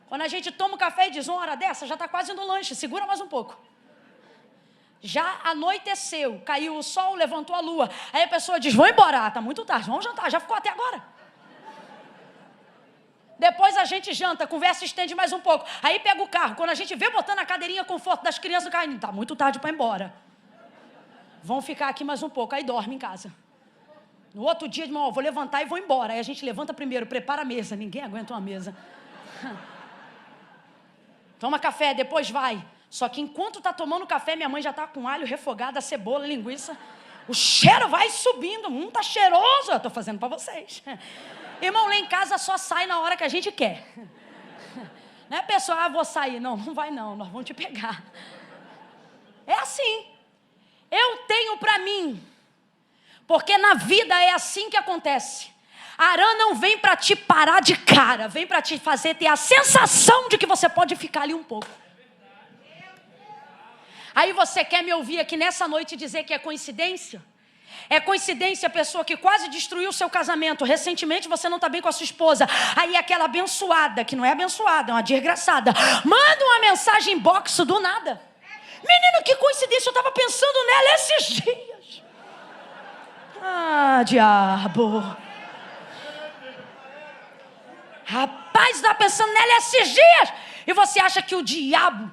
Quando a gente toma o café e diz, uma hora dessa, já está quase no lanche, segura mais um pouco. Já anoiteceu, caiu o sol, levantou a lua. Aí a pessoa diz, vou embora, está muito tarde, vamos jantar, já ficou até agora. Depois a gente janta, conversa e estende mais um pouco. Aí pega o carro, quando a gente vê botando a cadeirinha conforto das crianças no carro, está muito tarde para ir embora. Vão ficar aqui mais um pouco, aí dorme em casa. No outro dia, irmão, vou levantar e vou embora. Aí a gente levanta primeiro, prepara a mesa, ninguém aguenta uma mesa. Toma café, depois vai. Só que enquanto está tomando café, minha mãe já está com alho refogado, a cebola, linguiça. O cheiro vai subindo. Tá cheiroso. Eu estou fazendo para vocês. Irmão, lá em casa só sai na hora que a gente quer. Não é pessoal, vou sair. Não, não vai não, nós vamos te pegar. É assim. Eu tenho para mim. Porque na vida é assim que acontece. Arã não vem para te parar de cara, vem para te fazer ter a sensação de que você pode ficar ali um pouco. Aí você quer me ouvir aqui nessa noite dizer que é coincidência? É coincidência a pessoa que quase destruiu o seu casamento. Recentemente você não está bem com a sua esposa. Aí aquela abençoada, que não é abençoada, é uma desgraçada, manda uma mensagem inbox do nada. Menino, que coincidência, eu estava pensando nela esses dias. Ah, diabo. Rapaz, está pensando nela esses dias. E você acha que o diabo,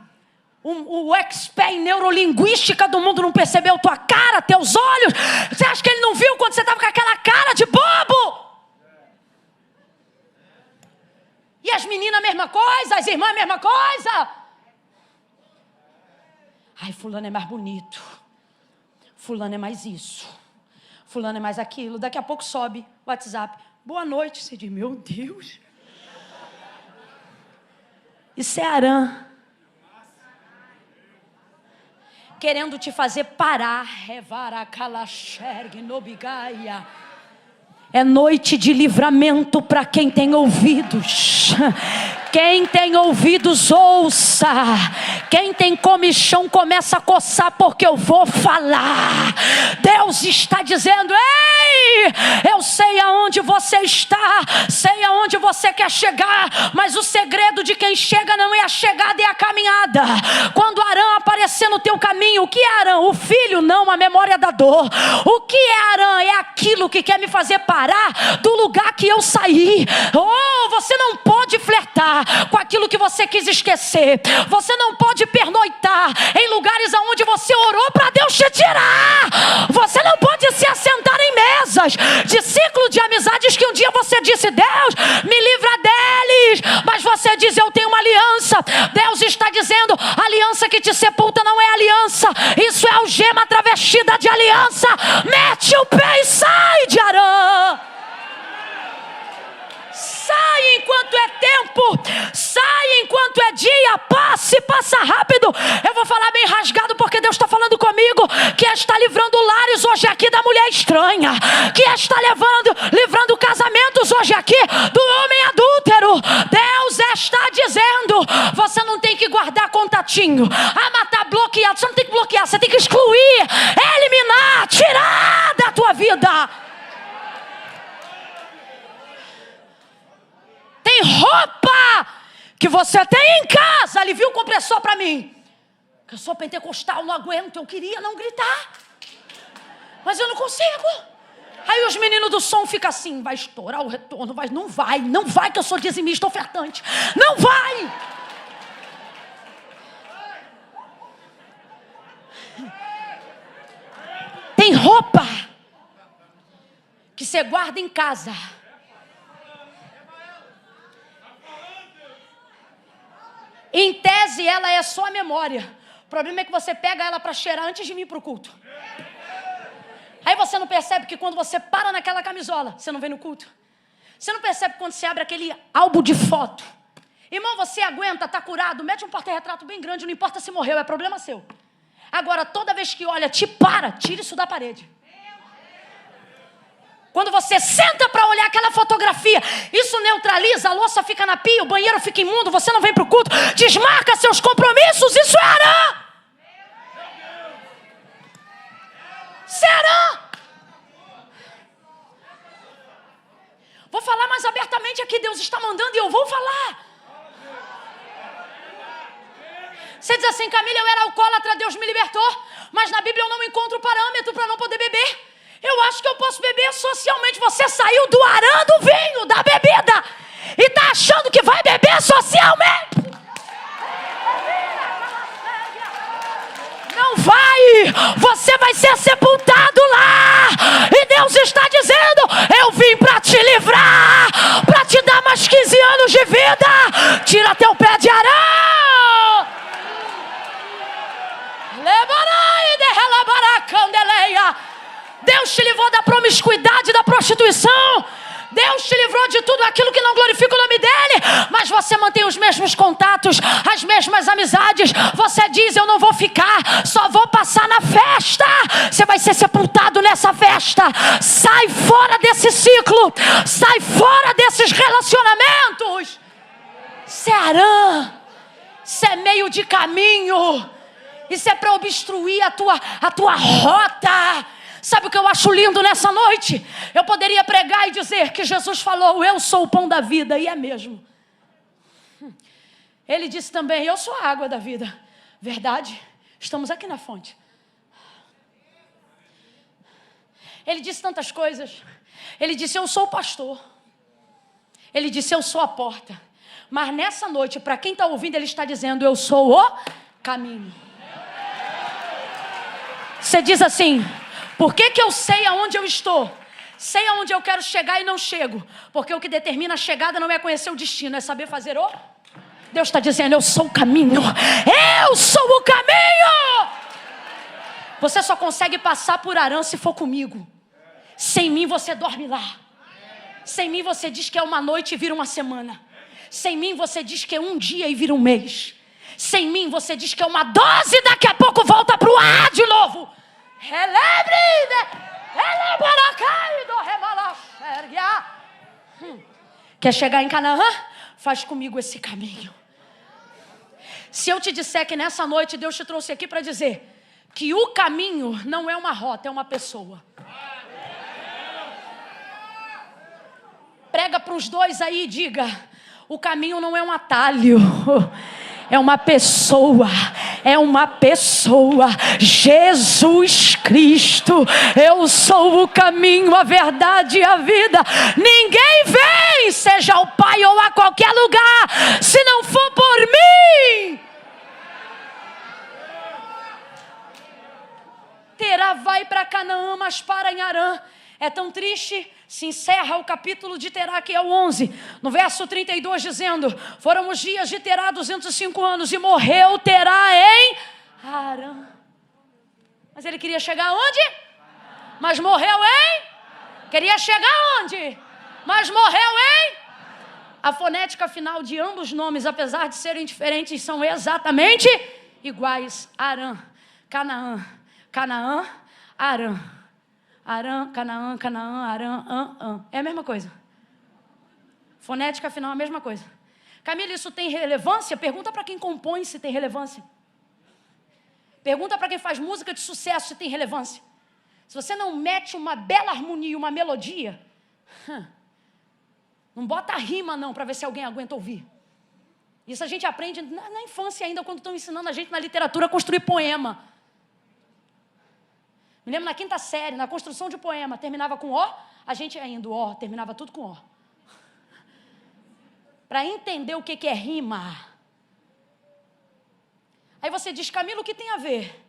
o expert em neurolinguística do mundo não percebeu tua cara, teus olhos? Você acha que ele não viu quando você estava com aquela cara de bobo? E as meninas a mesma coisa, as irmãs a mesma coisa. Ai, fulano é mais bonito. Fulano é mais isso. Fulano é mais aquilo. Daqui a pouco sobe o WhatsApp. Boa noite. Você diz, meu Deus. Isso é Arã. Querendo te fazer parar. É noite de livramento para quem tem ouvidos. Quem tem ouvidos, ouça. Quem tem comichão, começa a coçar, porque eu vou falar. Deus está dizendo, ei, eu sei aonde você está, sei aonde você quer chegar, mas o segredo de quem chega não é a chegada, é a caminhada. Quando Arã aparecer no teu caminho, o que é Arã? O filho, não, a memória da dor. O que é Arã? É aquilo que quer me fazer parar do lugar que eu saí. Oh, você não pode flertar com aquilo que você quis esquecer. Você não pode pernoitar em lugares onde você orou para Deus te tirar. Você não pode se assentar em mesas de ciclo de amizades que um dia você disse, Deus, me livra deles. Mas você diz, eu tenho uma aliança. Deus está dizendo, a aliança que te sepulta não é aliança. Isso é algema travestida de aliança. Mete o pé e sai de Arã. Sai enquanto é tempo, sai enquanto é dia, passa rápido. Eu vou falar bem rasgado porque Deus está falando comigo, que está livrando lares hoje aqui da mulher estranha, que está livrando casamentos hoje aqui do homem adúltero. Deus está dizendo, você não tem que guardar contatinho, mas está bloqueado, você não tem que bloquear, você tem que excluir, eliminar, tirar da tua vida. Tem roupa que você tem em casa. Alivia o compressor para mim. Eu sou pentecostal, não aguento. Eu queria não gritar, mas eu não consigo. Aí os meninos do som ficam assim: vai estourar o retorno, vai, não vai, que eu sou dizimista ofertante. Não vai. Tem roupa que você guarda em casa. Em tese, ela é só a memória. O problema é que você pega ela para cheirar antes de vir para o culto. Aí você não percebe que quando você para naquela camisola, você não vem no culto. Você não percebe quando você abre aquele álbum de foto. Irmão, você aguenta, está curado, mete um porta-retrato bem grande, não importa se morreu, é problema seu. Agora, toda vez que olha, tira isso da parede. Quando você senta para olhar aquela fotografia, isso neutraliza, a louça fica na pia, o banheiro fica imundo, você não vem para o culto, desmarca seus compromissos, isso é Arã. Isso é Arã. Vou falar mais abertamente aqui, Deus está mandando e eu vou falar. Você diz assim: Camila, eu era alcoólatra, Deus me libertou, mas na Bíblia eu não encontro parâmetro para não poder beber. Eu acho que eu posso beber socialmente. Você saiu do Arã do vinho, da bebida, e está achando que vai beber socialmente. Não vai. Você vai ser sepultado lá. E Deus está dizendo: eu vim para te livrar, para te dar mais 15 anos de vida. Tira teu pé de Arã. Deus te livrou da promiscuidade, da prostituição. Deus te livrou de tudo aquilo que não glorifica o nome dele. Mas você mantém os mesmos contatos, as mesmas amizades. Você diz: eu não vou ficar, só vou passar na festa. Você vai ser sepultado nessa festa. Sai fora desse ciclo. Sai fora desses relacionamentos. Isso é Arã. Isso é meio de caminho. Isso é para obstruir a tua rota. Sabe o que eu acho lindo nessa noite? Eu poderia pregar e dizer que Jesus falou: eu sou o pão da vida, e é mesmo. Ele disse também: eu sou a água da vida. Verdade? Estamos aqui na fonte. Ele disse tantas coisas. Ele disse: eu sou o pastor. Ele disse: eu sou a porta. Mas nessa noite, para quem está ouvindo, ele está dizendo: eu sou o caminho. Você diz assim: por que eu sei aonde eu estou? Sei aonde eu quero chegar e não chego. Porque o que determina a chegada não é conhecer o destino, é saber fazer o... Deus está dizendo: eu sou o caminho. Eu sou o caminho. Você só consegue passar por Arã se for comigo. Sem mim você dorme lá. Sem mim você diz que é uma noite e vira uma semana. Sem mim você diz que é um dia e vira um mês. Sem mim você diz que é uma dose e daqui a pouco volta para o ar de novo. Quer chegar em Canaã? Faz comigo esse caminho. Se eu te disser que nessa noite Deus te trouxe aqui para dizer que o caminho não é uma rota, é uma pessoa. Prega para os dois aí e diga: o caminho não é um atalho, é uma pessoa. É uma pessoa. Jesus Cristo. Eu sou o caminho, a verdade e a vida. Ninguém vem, seja ao Pai ou a qualquer lugar, se não for por mim. Terá vai para Canaã, mas para em Arã. É tão triste. Se encerra o capítulo de Terá, que é o 11, no verso 32, dizendo: foram os dias de Terá 205 anos e morreu Terá em Arã. Mas ele queria chegar onde? Mas morreu em? Queria chegar onde? Mas morreu em? A fonética final de ambos os nomes, apesar de serem diferentes, são exatamente iguais. Arã, Canaã, Canaã, Arã. Arã, Canaã, Canaã, Arã, É a mesma coisa. Fonética final é a mesma coisa. Camila, isso tem relevância? Pergunta para quem compõe se tem relevância. Pergunta para quem faz música de sucesso se tem relevância. Se você não mete uma bela harmonia, uma melodia, Não bota rima não, para ver se alguém aguenta ouvir. Isso a gente aprende na infância ainda, quando estão ensinando a gente na literatura a construir poema. Me lembro na 5ª série, na construção de poema, terminava com O, a gente ainda, O, terminava tudo com O. Para entender o que é rima. Aí você diz, Camila, o que tem a ver?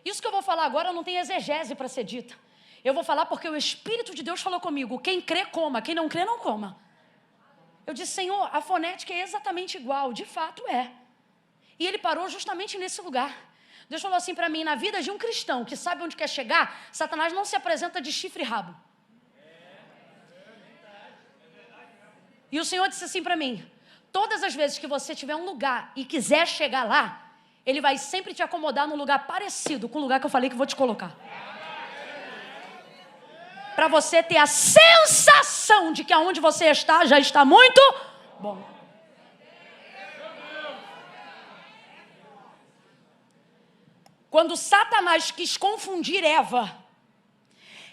Isso que eu vou falar agora não tem exegese para ser dita. Eu vou falar porque o Espírito de Deus falou comigo. Quem crê, coma. Quem não crê, não coma. Eu disse, Senhor, a fonética é exatamente igual. De fato é. E ele parou justamente nesse lugar. Deus falou assim para mim, na vida de um cristão que sabe onde quer chegar, Satanás não se apresenta de chifre e rabo. E o Senhor disse assim para mim, todas as vezes que você tiver um lugar e quiser chegar lá, ele vai sempre te acomodar num lugar parecido com o lugar que eu falei que eu vou te colocar. Para você ter a sensação de que aonde você está, já está muito bom. Quando Satanás quis confundir Eva,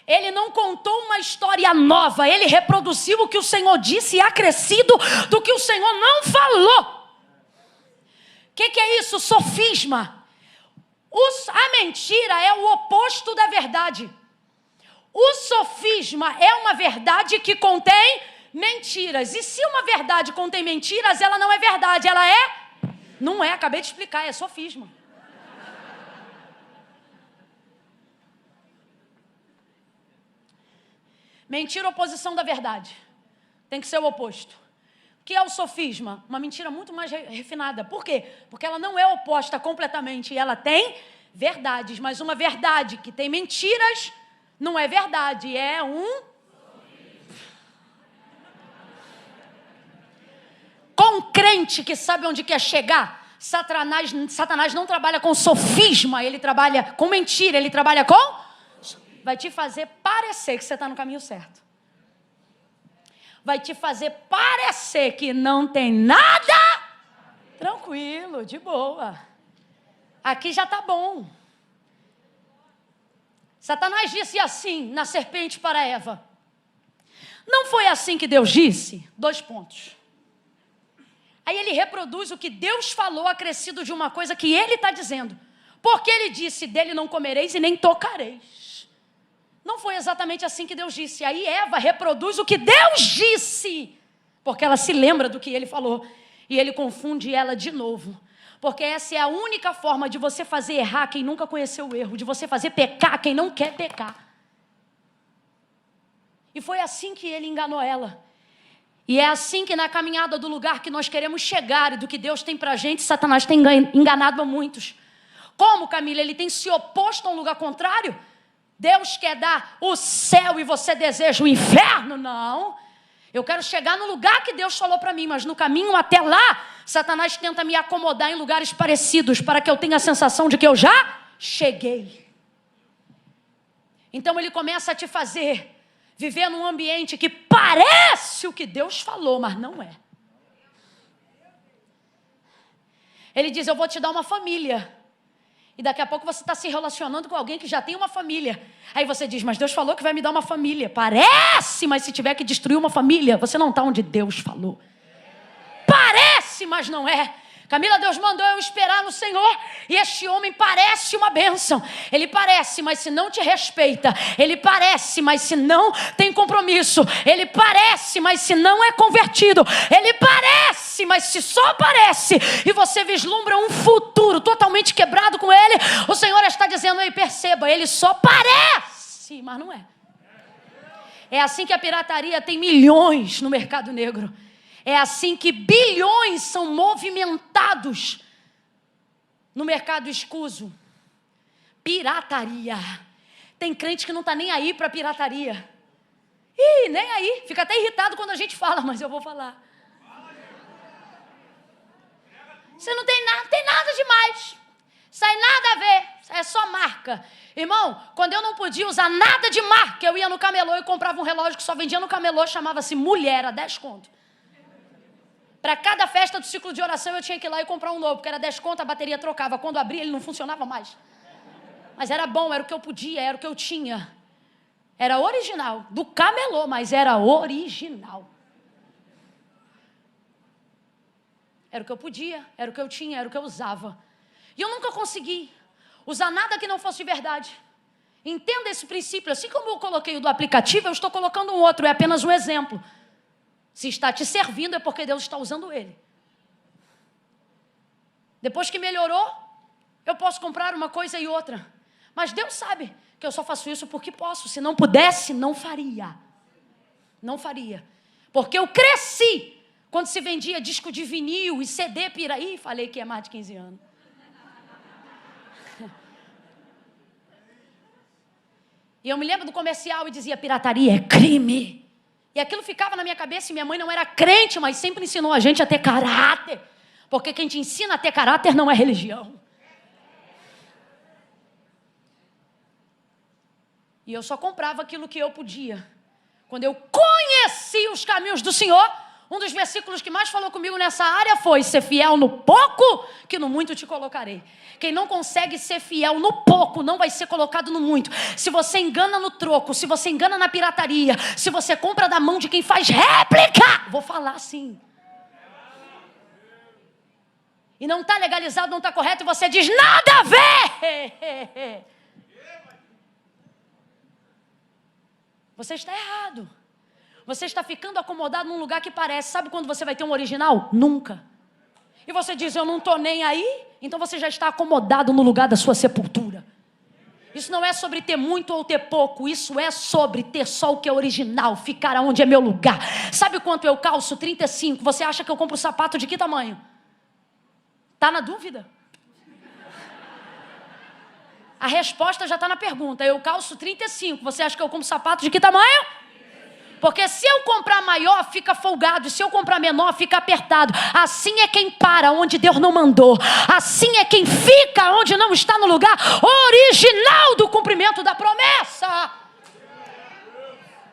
ele não contou uma história nova, ele reproduziu o que o Senhor disse e acrescido do que o Senhor não falou. O que é isso? Sofisma. A mentira é o oposto da verdade. O sofisma é uma verdade que contém mentiras. E se uma verdade contém mentiras, ela não é verdade, ela é? Não é, acabei de explicar, é sofisma. Mentira, oposição da verdade. Tem que ser o oposto. O que é o sofisma? Uma mentira muito mais refinada. Por quê? Porque ela não é oposta completamente. Ela tem verdades. Mas uma verdade que tem mentiras não é verdade. É um... Com crente que sabe onde quer chegar, Satanás não trabalha com sofisma. Ele trabalha com mentira. Ele trabalha com... Vai te fazer parecer que você está no caminho certo. Vai te fazer parecer que não tem nada. Tranquilo, de boa. Aqui já está bom. Satanás disse assim na serpente para Eva. Não foi assim que Deus disse? 2 pontos. Aí ele reproduz o que Deus falou acrescido de uma coisa que ele está dizendo. Porque ele disse, dele não comereis e nem tocareis. Não foi exatamente assim que Deus disse. Aí Eva reproduz o que Deus disse. Porque ela se lembra do que ele falou. E ele confunde ela de novo. Porque essa é a única forma de você fazer errar quem nunca conheceu o erro. De você fazer pecar quem não quer pecar. E foi assim que ele enganou ela. E é assim que na caminhada do lugar que nós queremos chegar e do que Deus tem pra gente, Satanás tem enganado a muitos. Como, Camila? Ele tem se oposto a um lugar contrário? Deus quer dar o céu e você deseja o inferno? Não. Eu quero chegar no lugar que Deus falou para mim, mas no caminho até lá, Satanás tenta me acomodar em lugares parecidos para que eu tenha a sensação de que eu já cheguei. Então ele começa a te fazer viver num ambiente que parece o que Deus falou, mas não é. Ele diz, eu vou te dar uma família. E daqui a pouco você está se relacionando com alguém que já tem uma família. Aí você diz, mas Deus falou que vai me dar uma família. Parece, mas se tiver que destruir uma família, você não está onde Deus falou. Parece, mas não é. Camila, Deus mandou eu esperar no Senhor. E este homem parece uma bênção. Ele parece, mas se não te respeita. Ele parece, mas se não tem compromisso. Ele parece, mas se não é convertido. Ele parece, mas se só parece. E você vislumbra um futuro totalmente quebrado com ele. O Senhor está dizendo, ei, perceba, ele só parece, mas não é. É assim que a pirataria tem milhões no mercado negro. É assim que bilhões são movimentados no mercado escuso. Pirataria. Tem crente que não está nem aí para pirataria. Ih, nem aí. Fica até irritado quando a gente fala, mas eu vou falar. Você não tem nada demais. Isso aí nada a ver. É só marca. Irmão, quando eu não podia usar nada de marca, eu ia no camelô e comprava um relógio que só vendia no camelô, chamava-se Mulher, a 10 conto. Para cada festa do ciclo de oração eu tinha que ir lá e comprar um novo, porque era 10 conto, a bateria trocava. Quando abria ele não funcionava mais. Mas era bom, era o que eu podia, era o que eu tinha. Era original, do camelô, mas era original. Era o que eu podia, era o que eu tinha, era o que eu usava. E eu nunca consegui usar nada que não fosse de verdade. Entenda esse princípio. Assim como eu coloquei o do aplicativo, eu estou colocando um outro. É apenas um exemplo. Se está te servindo, é porque Deus está usando ele. Depois que melhorou, eu posso comprar uma coisa e outra. Mas Deus sabe que eu só faço isso porque posso. Se não pudesse, não faria. Não faria. Porque eu cresci quando se vendia disco de vinil e CD piraí. Falei que é mais de 15 anos. E eu me lembro do comercial e dizia: pirataria é crime. E aquilo ficava na minha cabeça, e minha mãe não era crente, mas sempre ensinou a gente a ter caráter. Porque quem te ensina a ter caráter não é religião. E eu só comprava aquilo que eu podia. Quando eu conheci os caminhos do Senhor, um dos versículos que mais falou comigo nessa área foi: ser fiel no pouco, que no muito te colocarei. Quem não consegue ser fiel no pouco, não vai ser colocado no muito. Se você engana no troco, se você engana na pirataria, se você compra da mão de quem faz réplica, vou falar assim, e não está legalizado, não está correto, e você diz: nada a ver, você está errado. Você está ficando acomodado num lugar que parece. Sabe quando você vai ter um original? Nunca. E você diz: eu não estou nem aí. Então você já está acomodado no lugar da sua sepultura. Isso não é sobre ter muito ou ter pouco. Isso é sobre ter só o que é original. Ficar aonde é meu lugar. Sabe quanto eu calço? 35. Você acha que eu compro sapato de que tamanho? Está na dúvida? A resposta já está na pergunta. Eu calço 35. Você acha que eu compro sapato de que tamanho? Porque se eu comprar maior, fica folgado. E se eu comprar menor, fica apertado. Assim é quem para onde Deus não mandou. Assim é quem fica onde não está no lugar original do cumprimento da promessa.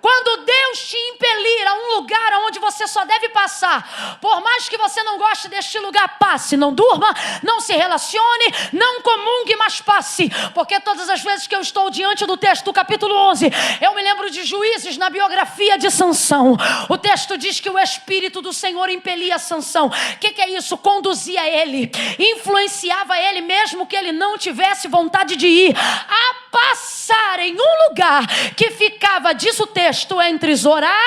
Quando Deus te impelir a um lugar onde você só deve passar, por mais que você não goste deste lugar, passe. Não durma, não se relacione, não comungue, mas passe. Porque todas as vezes que eu estou diante do texto do capítulo 11, eu me lembro de Juízes na biografia de Sansão. O texto diz que o Espírito do Senhor impelia Sansão. O que é isso? Conduzia ele, influenciava ele, mesmo que ele não tivesse vontade de ir, a passar em um lugar que ficava, diz o texto, entre Zorá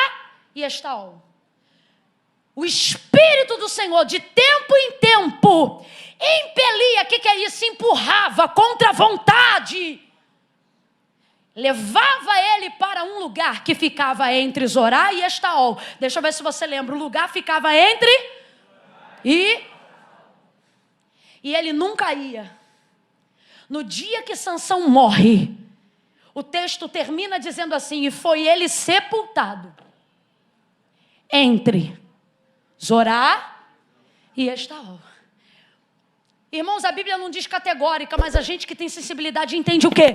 e Estaol. O Espírito do Senhor, de tempo em tempo, impelia. O que é isso? Empurrava contra a vontade. Levava ele para um lugar que ficava entre Zorá e Estaol. Deixa eu ver se você lembra. O lugar ficava entre e ele nunca ia. No dia que Sansão morre, o texto termina dizendo assim: e foi ele sepultado entre Zorá e Estaol. Irmãos, a Bíblia não diz categórica, mas a gente que tem sensibilidade entende o quê?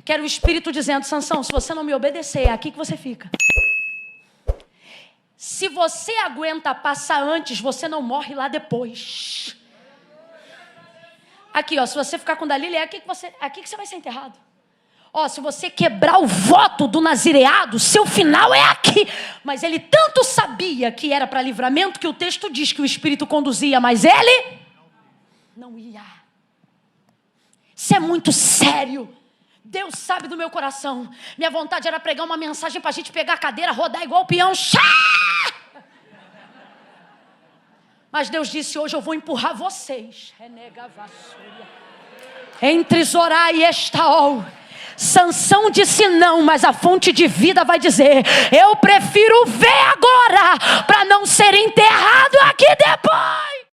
Que era o Espírito dizendo: Sansão, se você não me obedecer, é aqui que você fica. Se você aguenta passar antes, você não morre lá depois. Aqui, ó, se você ficar com Dalila, é aqui que você vai ser enterrado. Ó, se você quebrar o voto do nazireado, seu final é aqui. Mas ele tanto sabia que era para livramento, que o texto diz que o Espírito conduzia, mas ele não ia. Isso é muito sério. Deus sabe do meu coração. Minha vontade era pregar uma mensagem para a gente pegar a cadeira, rodar igual o peão. Mas Deus disse: hoje eu vou empurrar vocês. Entre Zorá e Estaol. Sansão disse não, mas a fonte de vida vai dizer: eu prefiro ver agora, para não ser enterrado aqui depois.